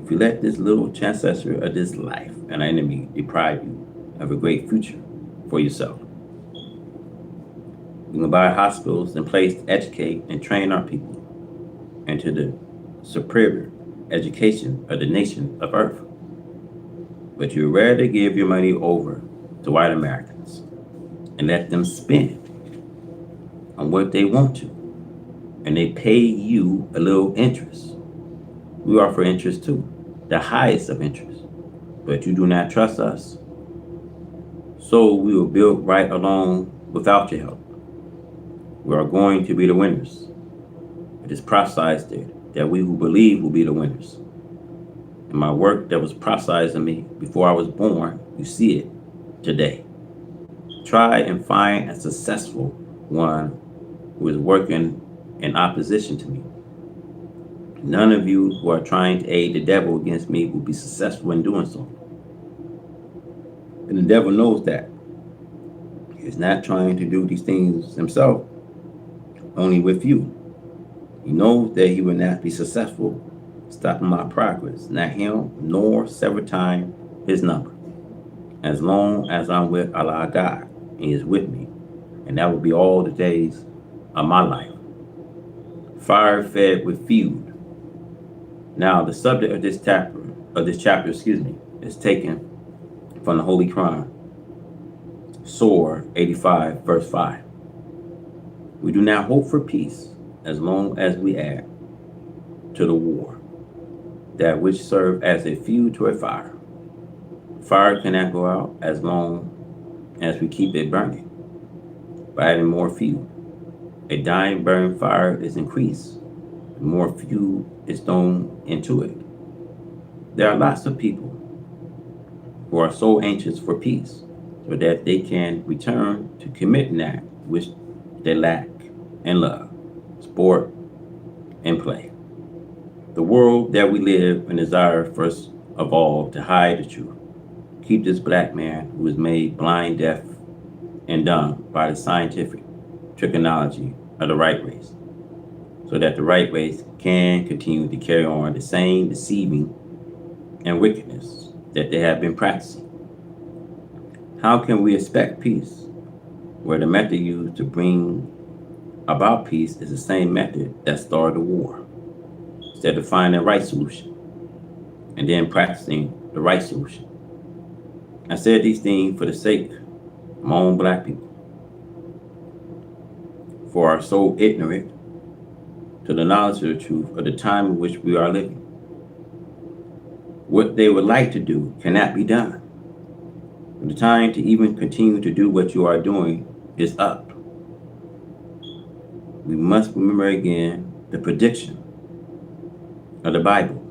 if you let this little transgressor of this life, an enemy, deprive you of a great future for yourself. We can buy hospitals and places to educate and train our people into the superior education of the nation of earth. But you rather give your money over to white Americans and let them spend on what they want to, and they pay you a little interest. We offer interest too, the highest of interest, but you do not trust us. So we will build right along without your help. We are going to be the winners. It is prophesied that we who believe will be the winners. And my work that was prophesied to me before I was born, you see it today. Try and find a successful one who is working in opposition to me. None of you who are trying to aid the devil against me will be successful in doing so. And the devil knows that. He's not trying to do these things himself, only with you. He knows that he will not be successful stopping my progress, not him, nor several times his number. As long as I'm with Allah God, He is with me. And that will be all the days of my life. Fire fed with fuel. Now, the subject of this chapter, is taken from the Holy Quran, Surah 85, verse 5. We do not hope for peace as long as we add to the war that which serve as a fuel to a fire. Fire cannot go out as long as we keep it burning by adding more fuel. A dying burning fire is increased. The more fuel is thrown into it. There are lots of people who are so anxious for peace so that they can return to committing that which they lack in love, sport, and play. The world that we live in desire first of all to hide the truth. Keep this black man who is made blind, deaf, and dumb by the scientific trigonometry of the right race, so that the right race can continue to carry on the same deceiving and wickedness that they have been practicing. How can we expect peace where the method used to bring about peace is the same method that started the war? Instead of finding the right solution and then practicing the right solution. I said these things for the sake of my own black people, for are so ignorant to the knowledge of the truth of the time in which we are living. What they would like to do cannot be done. The time to even continue to do what you are doing is up. We must remember again the prediction of the Bible.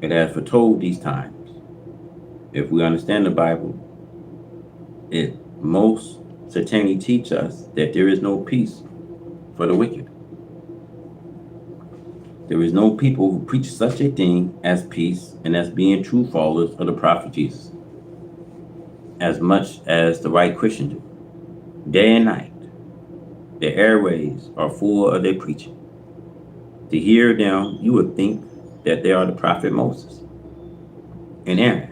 It has foretold these times. If we understand the Bible, it most certainly teach us that there is no peace for the wicked. There is no people who preach such a thing as peace and as being true followers of the prophet Jesus, as much as the right Christians do. Day and night, their airways are full of their preaching. To hear them, you would think that they are the prophet Moses and Aaron.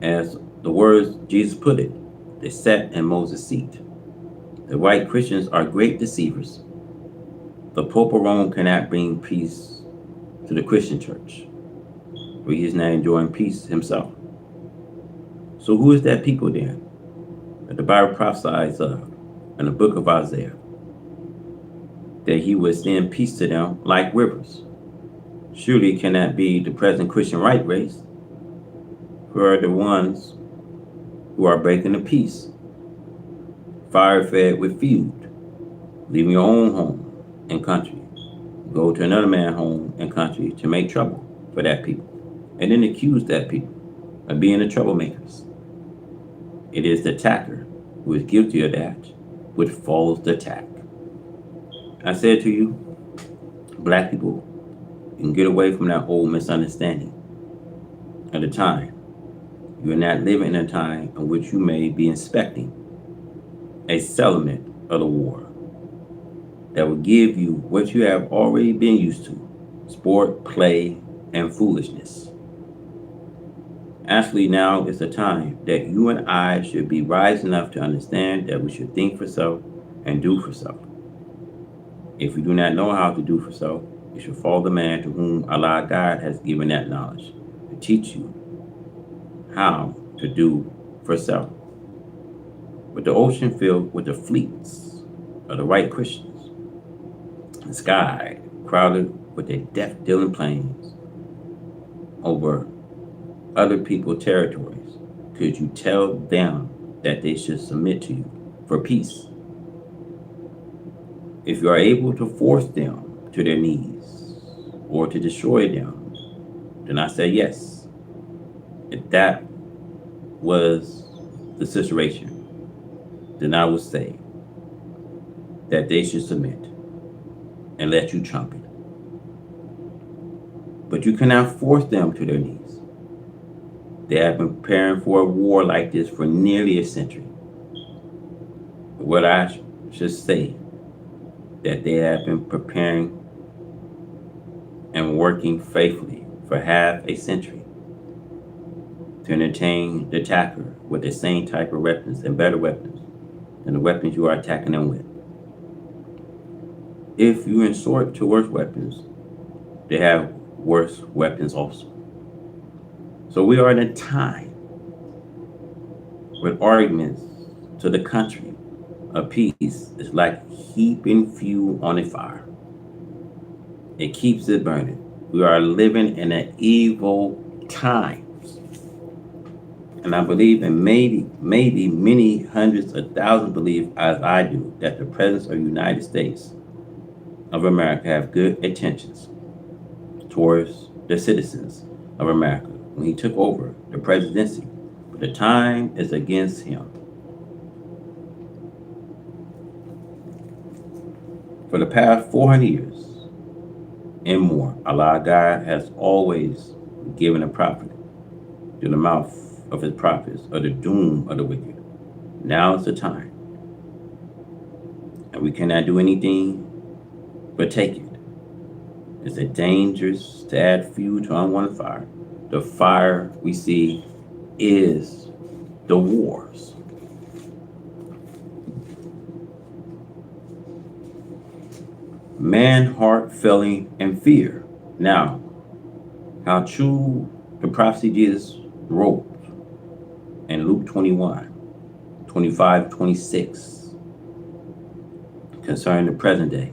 As the words Jesus put it, they sat in Moses' seat. The white Christians are great deceivers. The Pope of Rome cannot bring peace to the Christian church, for he is not enjoying peace himself. So who is that people then that the Bible prophesies of in the book of Isaiah? That he would send peace to them like rivers. Surely it cannot be the present Christian right race, who are the ones who are breaking the peace, fire fed with food, leaving your own home and country, go to another man's home and country to make trouble for that people, and then accuse that people of being the troublemakers. It is the attacker who is guilty of that which follows the attack. I said to you, black people, you can get away from that old misunderstanding at the time. You are not living in a time in which you may be inspecting a settlement of the war that will give you what you have already been used to: sport, play, and foolishness. Actually, now is the time that you and I should be wise enough to understand that we should think for self and do for self. If you do not know how to do for self, you should follow the man to whom Allah God has given that knowledge to teach you how to do for self. With the ocean filled with the fleets of the right Christians, the sky crowded with their death-dealing planes over other people's territories, could you tell them that they should submit to you for peace? If you are able to force them to their knees or to destroy them, then I said yes. If that was the situation, then I would say that they should submit and let you trump it. But you cannot force them to their knees. They have been preparing for a war like this for nearly a century. What I should say, that they have been preparing and working faithfully for half a century to entertain the attacker with the same type of weapons and better weapons than the weapons you are attacking them with. If you resort to worse weapons, they have worse weapons also. So we are in a time with arguments to the country of peace is like heaping fuel on a fire. It keeps it burning. We are living in an evil times. And I believe, and maybe many hundreds of thousands believe, as I do, that the presidents of the United States of America have good intentions towards the citizens of America when he took over the presidency. But the time is against him. For the past 400 years and more, Allah God has always given a prophet to the mouth of his prophets of the doom of the wicked. Now is the time. And we cannot do anything but take it. It's a dangerous to add fuel to unwanted fire. The fire we see is the wars. Man heart failing in fear. Now, how true the prophecy Jesus wrote in Luke 21, 25, 26 concerning the present day.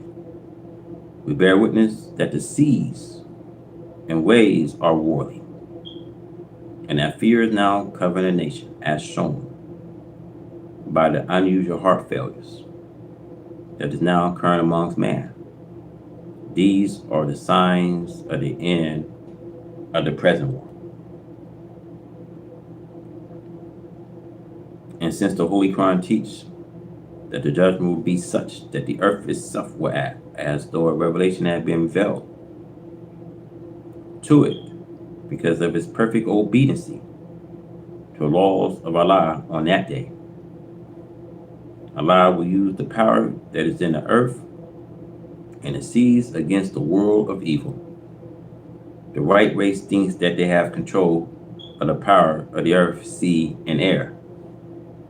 We bear witness that the seas and waves are warring, and that fear is now covering the nation, as shown by the unusual heart failures that is now occurring amongst man. These are the signs of the end of the present war. And since the Holy Quran teaches that the judgment will be such that the earth itself will act as though a revelation had been revealed to it because of its perfect obedience to the laws of Allah on that day. Allah will use the power that is in the earth and the seas against the world of evil. The right race thinks that they have control of the power of the earth, sea, and air.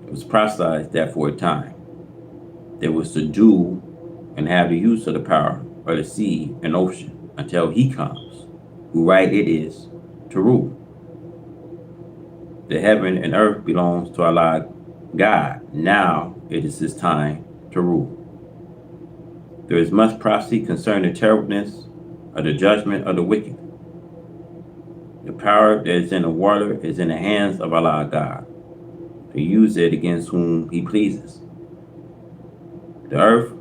It was prophesied that for a time they will subdue and have the use of the power of the sea and ocean until he comes, who right it is to rule. The heaven and earth belongs to Allah God. Now it is his time to rule. There is much prophecy concerning the terribleness of the judgment of the wicked. The power that is in the water is in the hands of Allah God to use it against whom he pleases. The earth,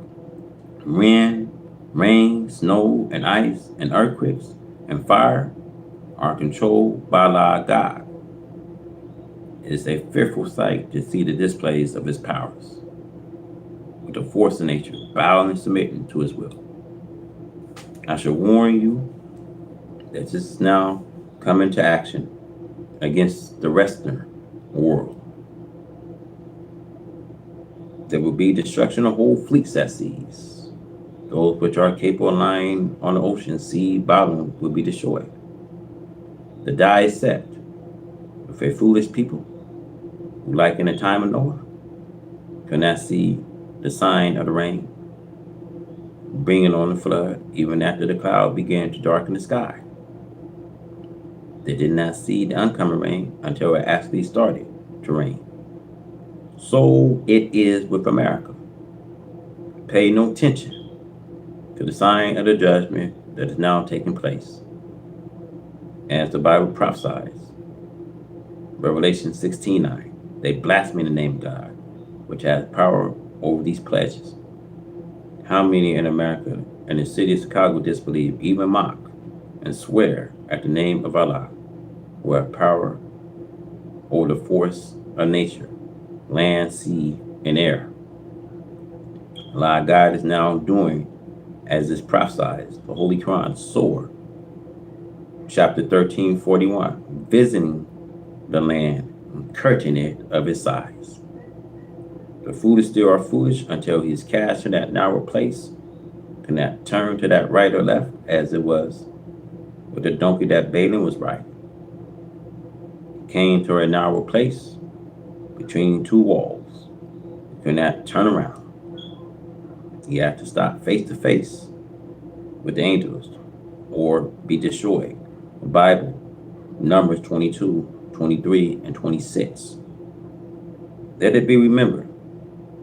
rain, snow, and ice, and earthquakes, and fire are controlled by Allah God. It is a fearful sight to see the displays of his powers, with the force of nature bowing and submitting to his will. I shall warn you that this is now coming to action against the Western world. There will be destruction of whole fleets at seas. Those which are capable of lying on the ocean sea bottom will be destroyed. The die is set with a foolish people who, like in the time of Noah, could not see the sign of the rain, bringing on the flood even after the cloud began to darken the sky. They did not see the oncoming rain until it actually started to rain. So it is with America. Pay no attention to the sign of the judgment that is now taking place. As the Bible prophesies, Revelation 16:9, they blaspheme the name of God, which has power over these pledges. How many in America and the city of Chicago disbelieve, even mock and swear at the name of Allah, who have power over the force of nature, land, sea, and air. Allah God is now doing as is prophesied, the Holy Quran, Surah, chapter 13:41, visiting the land and curtain it of its size. The foolish still are foolish until he is cast in that narrow place, cannot turn to that right or left as it was with the donkey that Balaam was riding. He came to a narrow place between two walls, could not turn around. He had to stop face to face with the angels or be destroyed. The Bible, Numbers 22, 23, and 26. Let it be remembered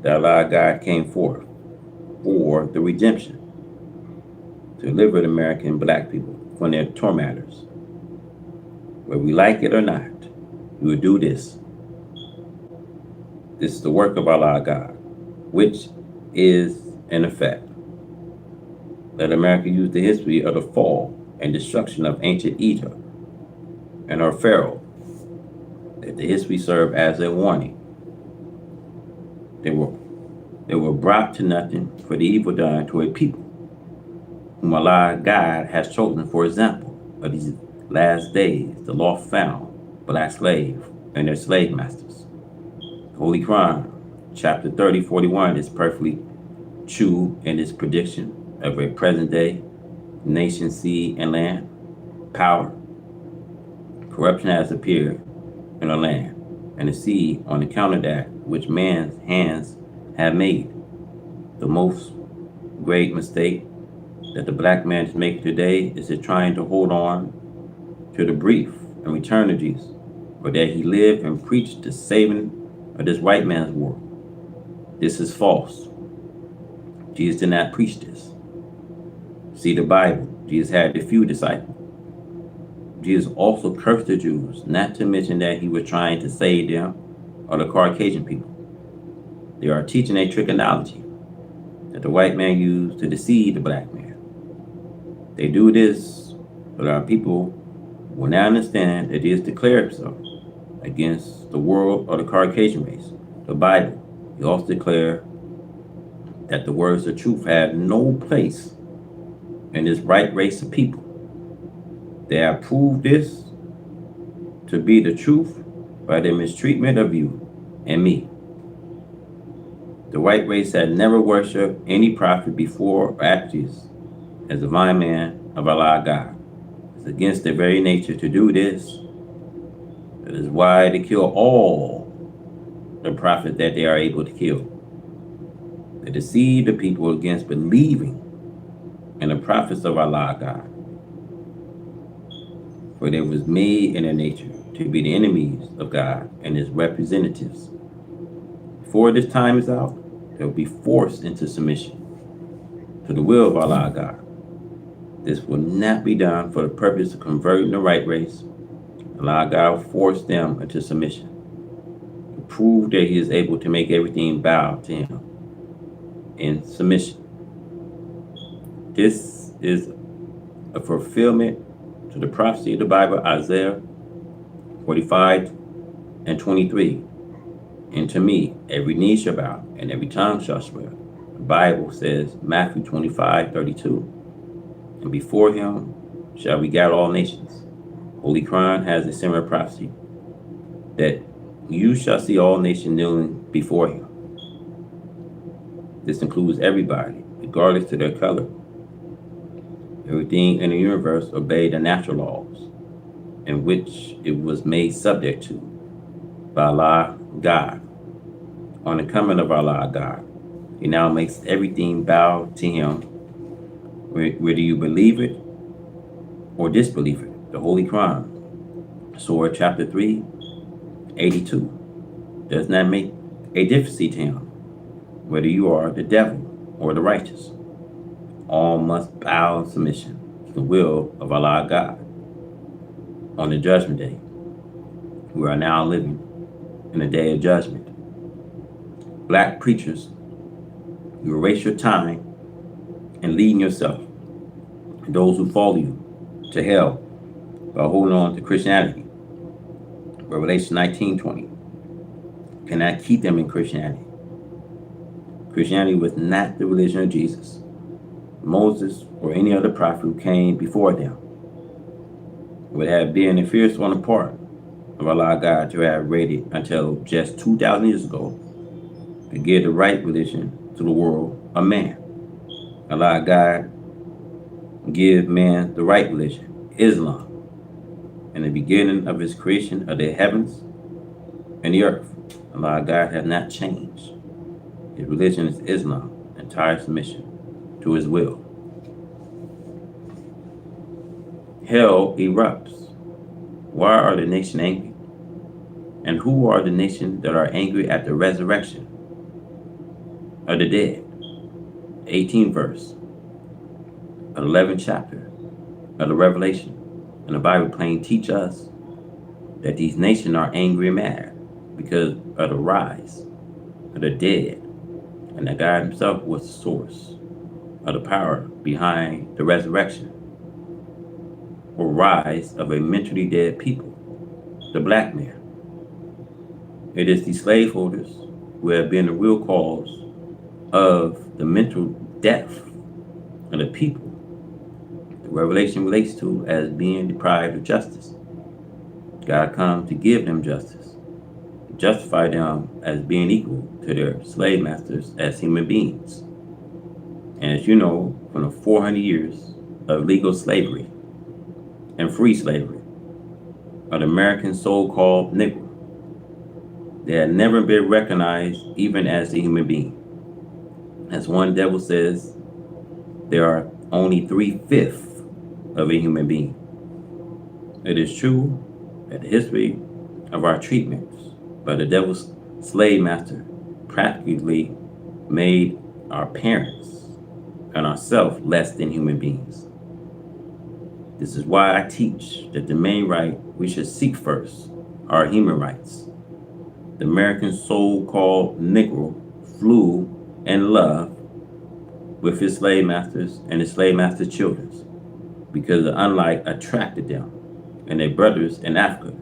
that Allah God came forth for the redemption, to deliver the American black people from their tormentors. Whether we like it or not, we will do this. This is the work of Allah God, which is in effect. Let America use the history of the fall and destruction of ancient Egypt and our Pharaoh. Let the history serve as a warning. They were brought to nothing for the evil done to a people whom Allah God has chosen for example of these last days, the lost found black slave and their slave masters. The Holy Quran, chapter 30:41, is perfectly true in its prediction of a present day nation, sea, and land power. Corruption has appeared in the land and the sea on account of that which man's hands have made. The most great mistake that the black man is making today is trying to hold on to the brief and return to Jesus, or that he lived and preached the saving of this white man's world. This is false. Jesus did not preach this. See the Bible. Jesus had a few disciples. Jesus also cursed the Jews, not to mention that he was trying to save them or the Caucasian people. They are teaching a trichology that the white man used to deceive the black man. They do this, but our people will now understand that Jesus declared himself against the world or the Caucasian race. The Bible, he also declared that the words of truth have no place in this right race of people. They have proved this to be the truth by their mistreatment of you and me. The white race had never worshipped any prophet before or after Jesus as divine man of Allah God. It's against their very nature to do this. That is why they kill all the prophets that they are able to kill. They deceive the people against believing in the prophets of Allah God. For they was made in their nature to be the enemies of God and his representatives. Before this time is out, they will be forced into submission to the will of Allah God. This will not be done for the purpose of converting the right race. Allah God will force them into submission to prove that he is able to make everything bow to him in submission. This is a fulfillment to the prophecy of the Bible, Isaiah 45:23. And to me, every knee shall bow and every tongue shall swear. The Bible says, Matthew 25:32. And before him shall we gather all nations. Holy Quran has a similar prophecy that you shall see all nations kneeling before him. This includes everybody, regardless of their color. Everything in the universe obeyed the natural laws in which it was made subject to by Allah God. On the coming of Allah God, he now makes everything bow to him, whether you believe it or disbelieve it. The Holy Quran, Surah chapter 3:82, does not make a difference to him whether you are the devil or the righteous. All must bow in submission to the will of Allah God. On the judgment day, we are now living in a day of judgment. Black preachers, you waste your time in leading yourself and those who follow you to hell by holding on to Christianity. Revelation 19:20 cannot keep them in Christianity. Christianity was not the religion of Jesus, Moses, or any other prophet who came before them. Would have been the fierce one apart of Allah God to have waited until just 2,000 years ago to give the right religion to the world of man. Allah God give man the right religion, Islam, in the beginning of his creation of the heavens and the earth. Allah God has not changed. His religion is Islam, entire submission to his will. Hell erupts. Why are the nations angry? And who are the nations that are angry at the resurrection of the dead? 18th verse of the 11th chapter of the Revelation. And the Bible plain teach us that these nations are angry and mad because of the rise of the dead, and that God himself was the source of the power behind the resurrection or rise of a mentally dead people, the black man. It is the slaveholders who have been the real cause of the mental death of the people the Revelation relates to as being deprived of justice. God comes to give them justice, to justify them as being equal to their slave masters as human beings. And as you know, from the 400 years of legal slavery and free slavery of the American so-called Negro, they had never been recognized even as a human being. As one devil says, there are only 3/5 of a human being. It is true that the history of our treatments by the devil's slave master practically made our parents and ourselves less than human beings. This is why I teach that the main right we should seek first are human rights. The American so-called Negro flew in love with his slave masters and his slave master's children because the unlike attracted them and their brothers in Africa.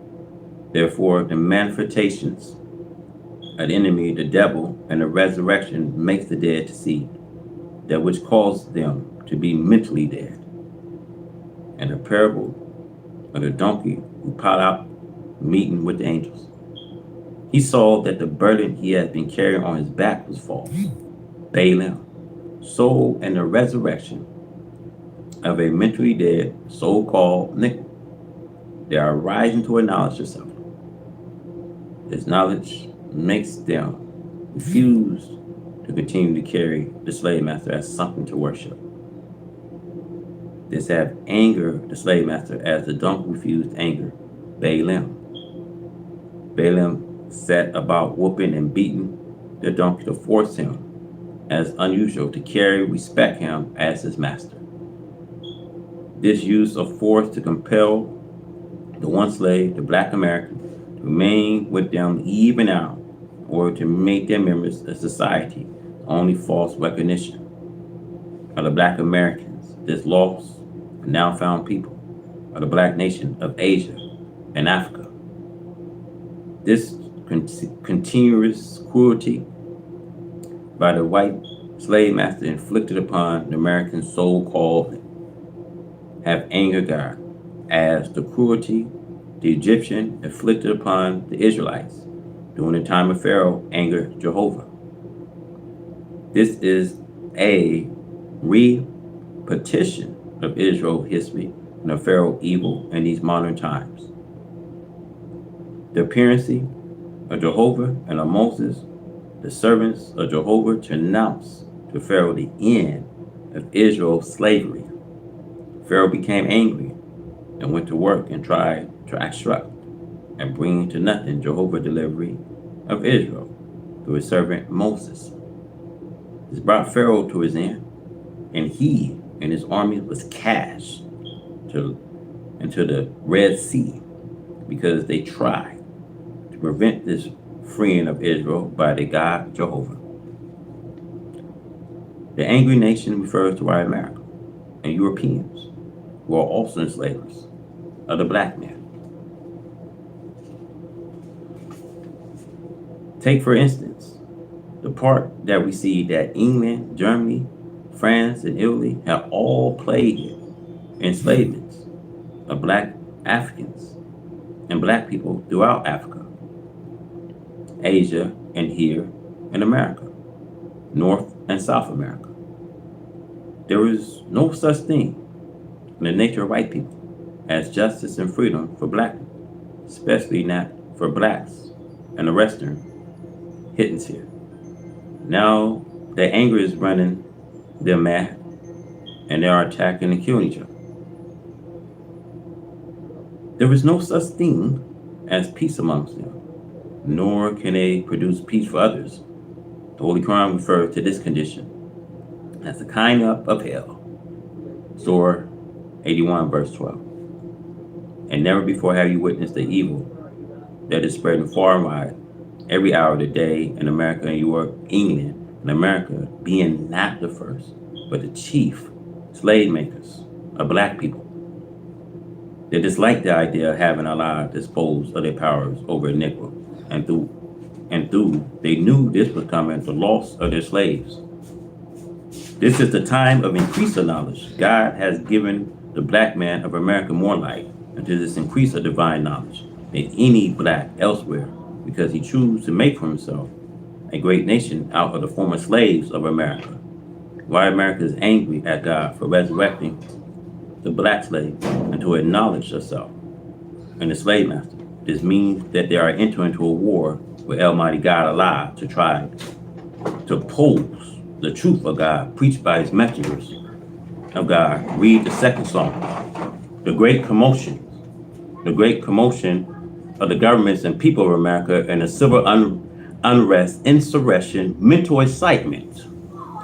Therefore, the manifestations of the enemy, the devil, and the resurrection makes the dead to see, that which caused them to be mentally dead. And the parable of the donkey who piled out meeting with the angels. He saw that the burden he had been carrying on his back was false. Balaam. So in the resurrection of a mentally dead so-called Negro, they are rising to a knowledge of something. This knowledge makes them refuse to continue to carry the slave master as something to worship. This have angered the slave master as the donkey refused anger Balaam. Balaam set about whooping and beating the donkey to force him as unusual to respect him as his master. This use of force to compel the one slave, the black American, to remain with them even out, or to make them members of society, only false recognition of the black Americans, this lost and now found people of the black nation of Asia and Africa. This continuous cruelty by the white slave master inflicted upon the American so-called have angered God, as the cruelty the Egyptian inflicted upon the Israelites during the time of Pharaoh angered Jehovah. This is a repetition of Israel history and of Pharaoh evil in these modern times. The appearance of Jehovah and of Moses, the servants of Jehovah, to announce to Pharaoh the end of Israel's slavery. Pharaoh became angry and went to work and tried to extract and bring to nothing Jehovah's delivery of Israel through his servant Moses. This brought Pharaoh to his end, and he and his army was cast into the Red Sea because they tried to prevent this freeing of Israel by the God Jehovah. The angry nation refers to white America and Europeans were also enslavers of the black man. Take, for instance, the part that we see that England, Germany, France, and Italy have all played in enslavements of black Africans and black people throughout Africa, Asia, and here in America, North and South America. There is no such thing in the nature of white people as justice and freedom for black people, especially not for blacks and the Western hemisphere. Now the anger is running them mad, and they are attacking and killing each other. There is no such thing as peace amongst them, nor can they produce peace for others. The Holy Quran refers to this condition as the kind of hell. Surah 81, verse 12. And never before have you witnessed the evil that is spreading far and wide every hour of the day in America and Europe, England, and America being not the first, but the chief slave makers of black people. They dislike the idea of having Allah dispose of their powers over a Negro, and through they knew this was coming, the loss of their slaves. This is the time of increase of knowledge. God has given the black man of America more light into this increase of divine knowledge than any black elsewhere, because he chose to make for himself a great nation out of the former slaves of America. Why America is angry at God for resurrecting the black slave and to acknowledge herself and the slave master. This means that they are entering into a war with Almighty God Allah to try to oppose the truth of God preached by his messengers of God. Read the second Psalm. The great commotion of the governments and people of America and the civil unrest, insurrection, mental excitement,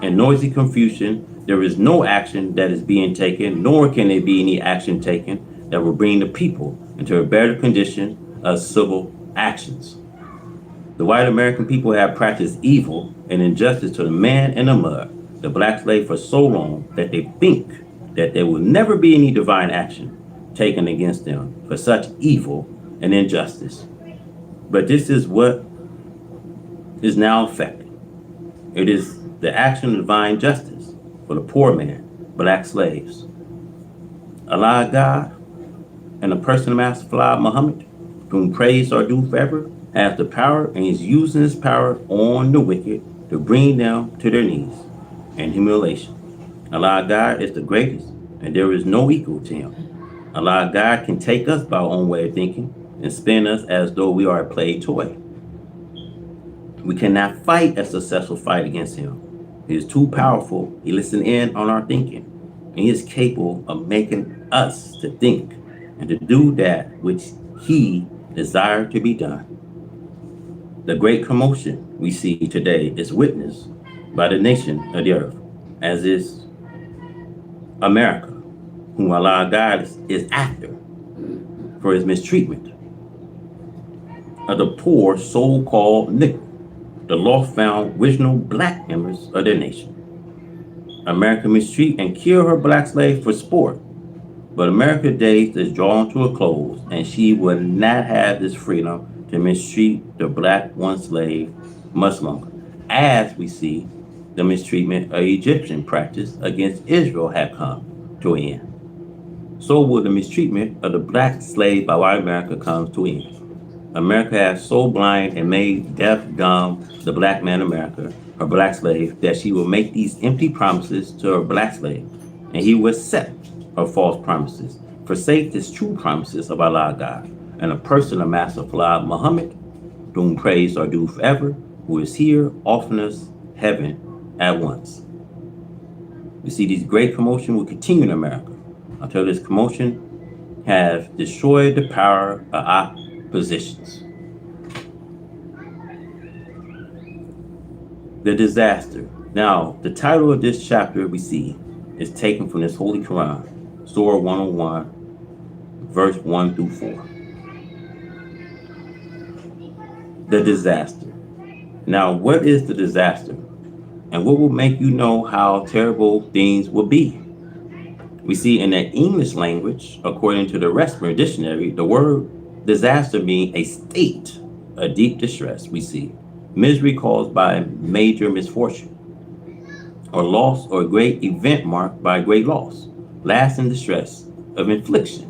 and noisy confusion. There is no action that is being taken, nor can there be any action taken that will bring the people into a better condition of civil actions. The white American people have practiced evil and injustice to the man in the mud, the black slave, for so long that they think that there will never be any divine action taken against them for such evil and injustice. But this is what is now affecting. It is the action of divine justice for the poor man, black slaves. Allah God and the person of Master Fard Muhammad, whom praise are due forever, has the power and is using his power on the wicked to bring them to their knees and humiliation. Allah God is the greatest, and there is no equal to him. Allah God can take us by our own way of thinking and spin us as though we are a play toy. We cannot fight a successful fight against him. He is too powerful. He listens in on our thinking, and he is capable of making us to think and to do that which he desired to be done. The great commotion we see today is witnessed by the nation of the earth, as is America, whom Allah God is after for his mistreatment of the poor so-called Negro, the lost-found original black members of their nation. America mistreat and kill her black slaves for sport, but America's days is drawn to a close, and she will not have this freedom to mistreat the black one slave much longer, as we see the mistreatment of Egyptian practice against Israel have come to an end. So will the mistreatment of the black slave by white America come to an end. America has so blind and made deaf dumb the black man America, her black slave, that she will make these empty promises to her black slave, and he will accept her false promises, forsake this true promises of Allah God, and a person of Master Fard Muhammad, whom praise are due forever, who is here offering us heaven at once. We see these great commotion will continue in America until this commotion has destroyed the power of oppositions. The disaster. Now, the title of this chapter we see is taken from this Holy Quran, Surah 101, verse 1 through 4. The disaster. Now, what is the disaster? And what will make you know how terrible things will be? We see in the English language, according to the Westminster Dictionary, the word disaster means a state of deep distress. We see misery caused by major misfortune, or loss, or a great event marked by great loss, lasting distress of infliction.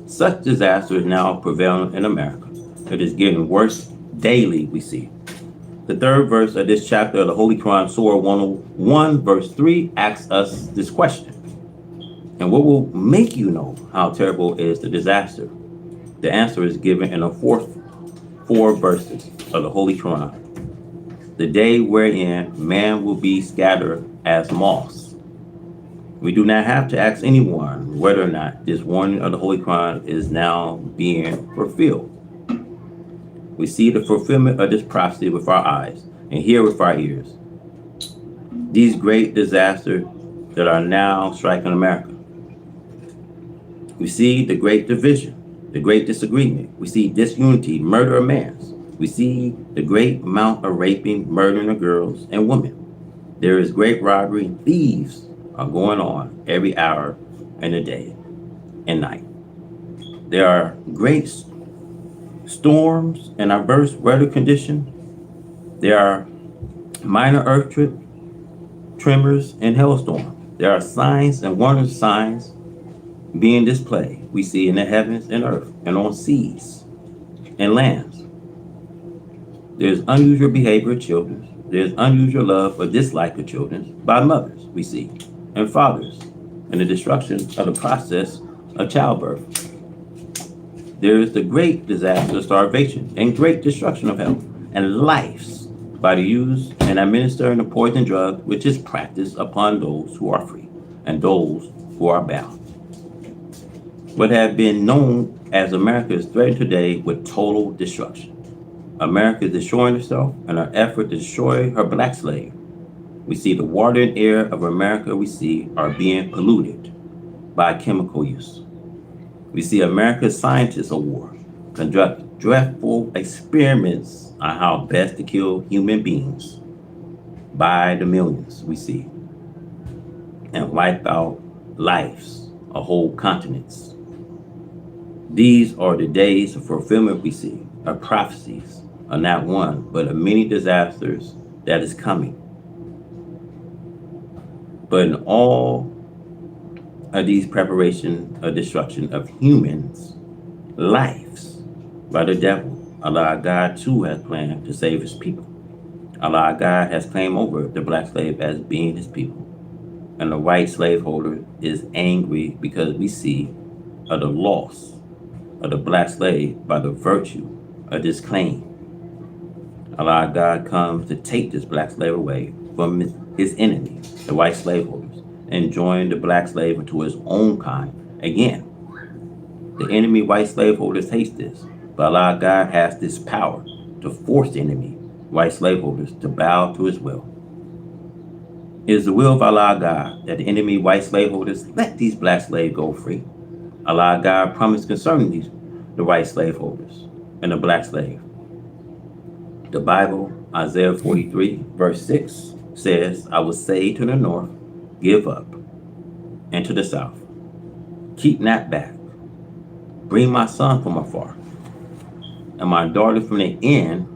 Such disaster is now prevalent in America. It is getting worse daily, we see. The third verse of this chapter of the Holy Quran, Surah 101, verse 3, asks us this question. And what will make you know how terrible is the disaster? The answer is given in the four verses of the Holy Quran. The day wherein man will be scattered as moths. We do not have to ask anyone whether or not this warning of the Holy Quran is now being fulfilled. We see the fulfillment of this prophecy with our eyes and hear with our ears. These great disasters that are now striking America. We see the great division, the great disagreement. We see disunity, murder of man. We see the great amount of raping, murdering of girls and women. There is great robbery, and thieves are going on every hour in the day and night. There are great storms and adverse weather conditions. There are minor earth tremors and hailstorms. There are signs and wondrous signs being displayed. We see in the heavens and earth and on seas and lands. There's unusual behavior of children. There's unusual love or dislike of children by mothers, we see, and fathers, and the destruction of the process of childbirth. There is the great disaster of starvation and great destruction of health and lives by the use and administering of poison drugs, which is practiced upon those who are free and those who are bound. What have been known as America is threatened today with total destruction. America is destroying herself in her effort to destroy her black slave. We see the water and air of America we see are being polluted by chemical use. We see America's scientists of war conduct dreadful experiments on how best to kill human beings by the millions, we see, and wipe out lives of whole continents. These are the days of fulfillment we see, of prophecies, of not one, but of many disasters that is coming. But in all of these preparations of destruction of humans' lives by the devil, Allah God too has planned to save his people. Allah God has claimed over the black slave as being his people. And the white slaveholder is angry because we see of the loss of the black slave by the virtue of this claim. Allah God comes to take this black slave away from his enemy, the white slaveholders, and join the black slave into his own kind again. The enemy white slaveholders hate this, but Allah God has this power to force the enemy white slaveholders to bow to his will. It is the will of Allah God that the enemy white slaveholders let these black slaves go free. Allah God promised concerning the white slaveholders and the black slave. The Bible, Isaiah 43, verse 6, says, I will say to the north, give up, and to the south, keep not back. Bring my son from afar, and my daughter from the end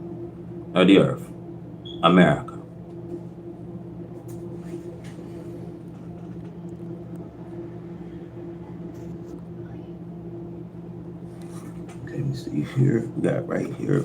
of the earth, America. Okay, let me see here. We got right here.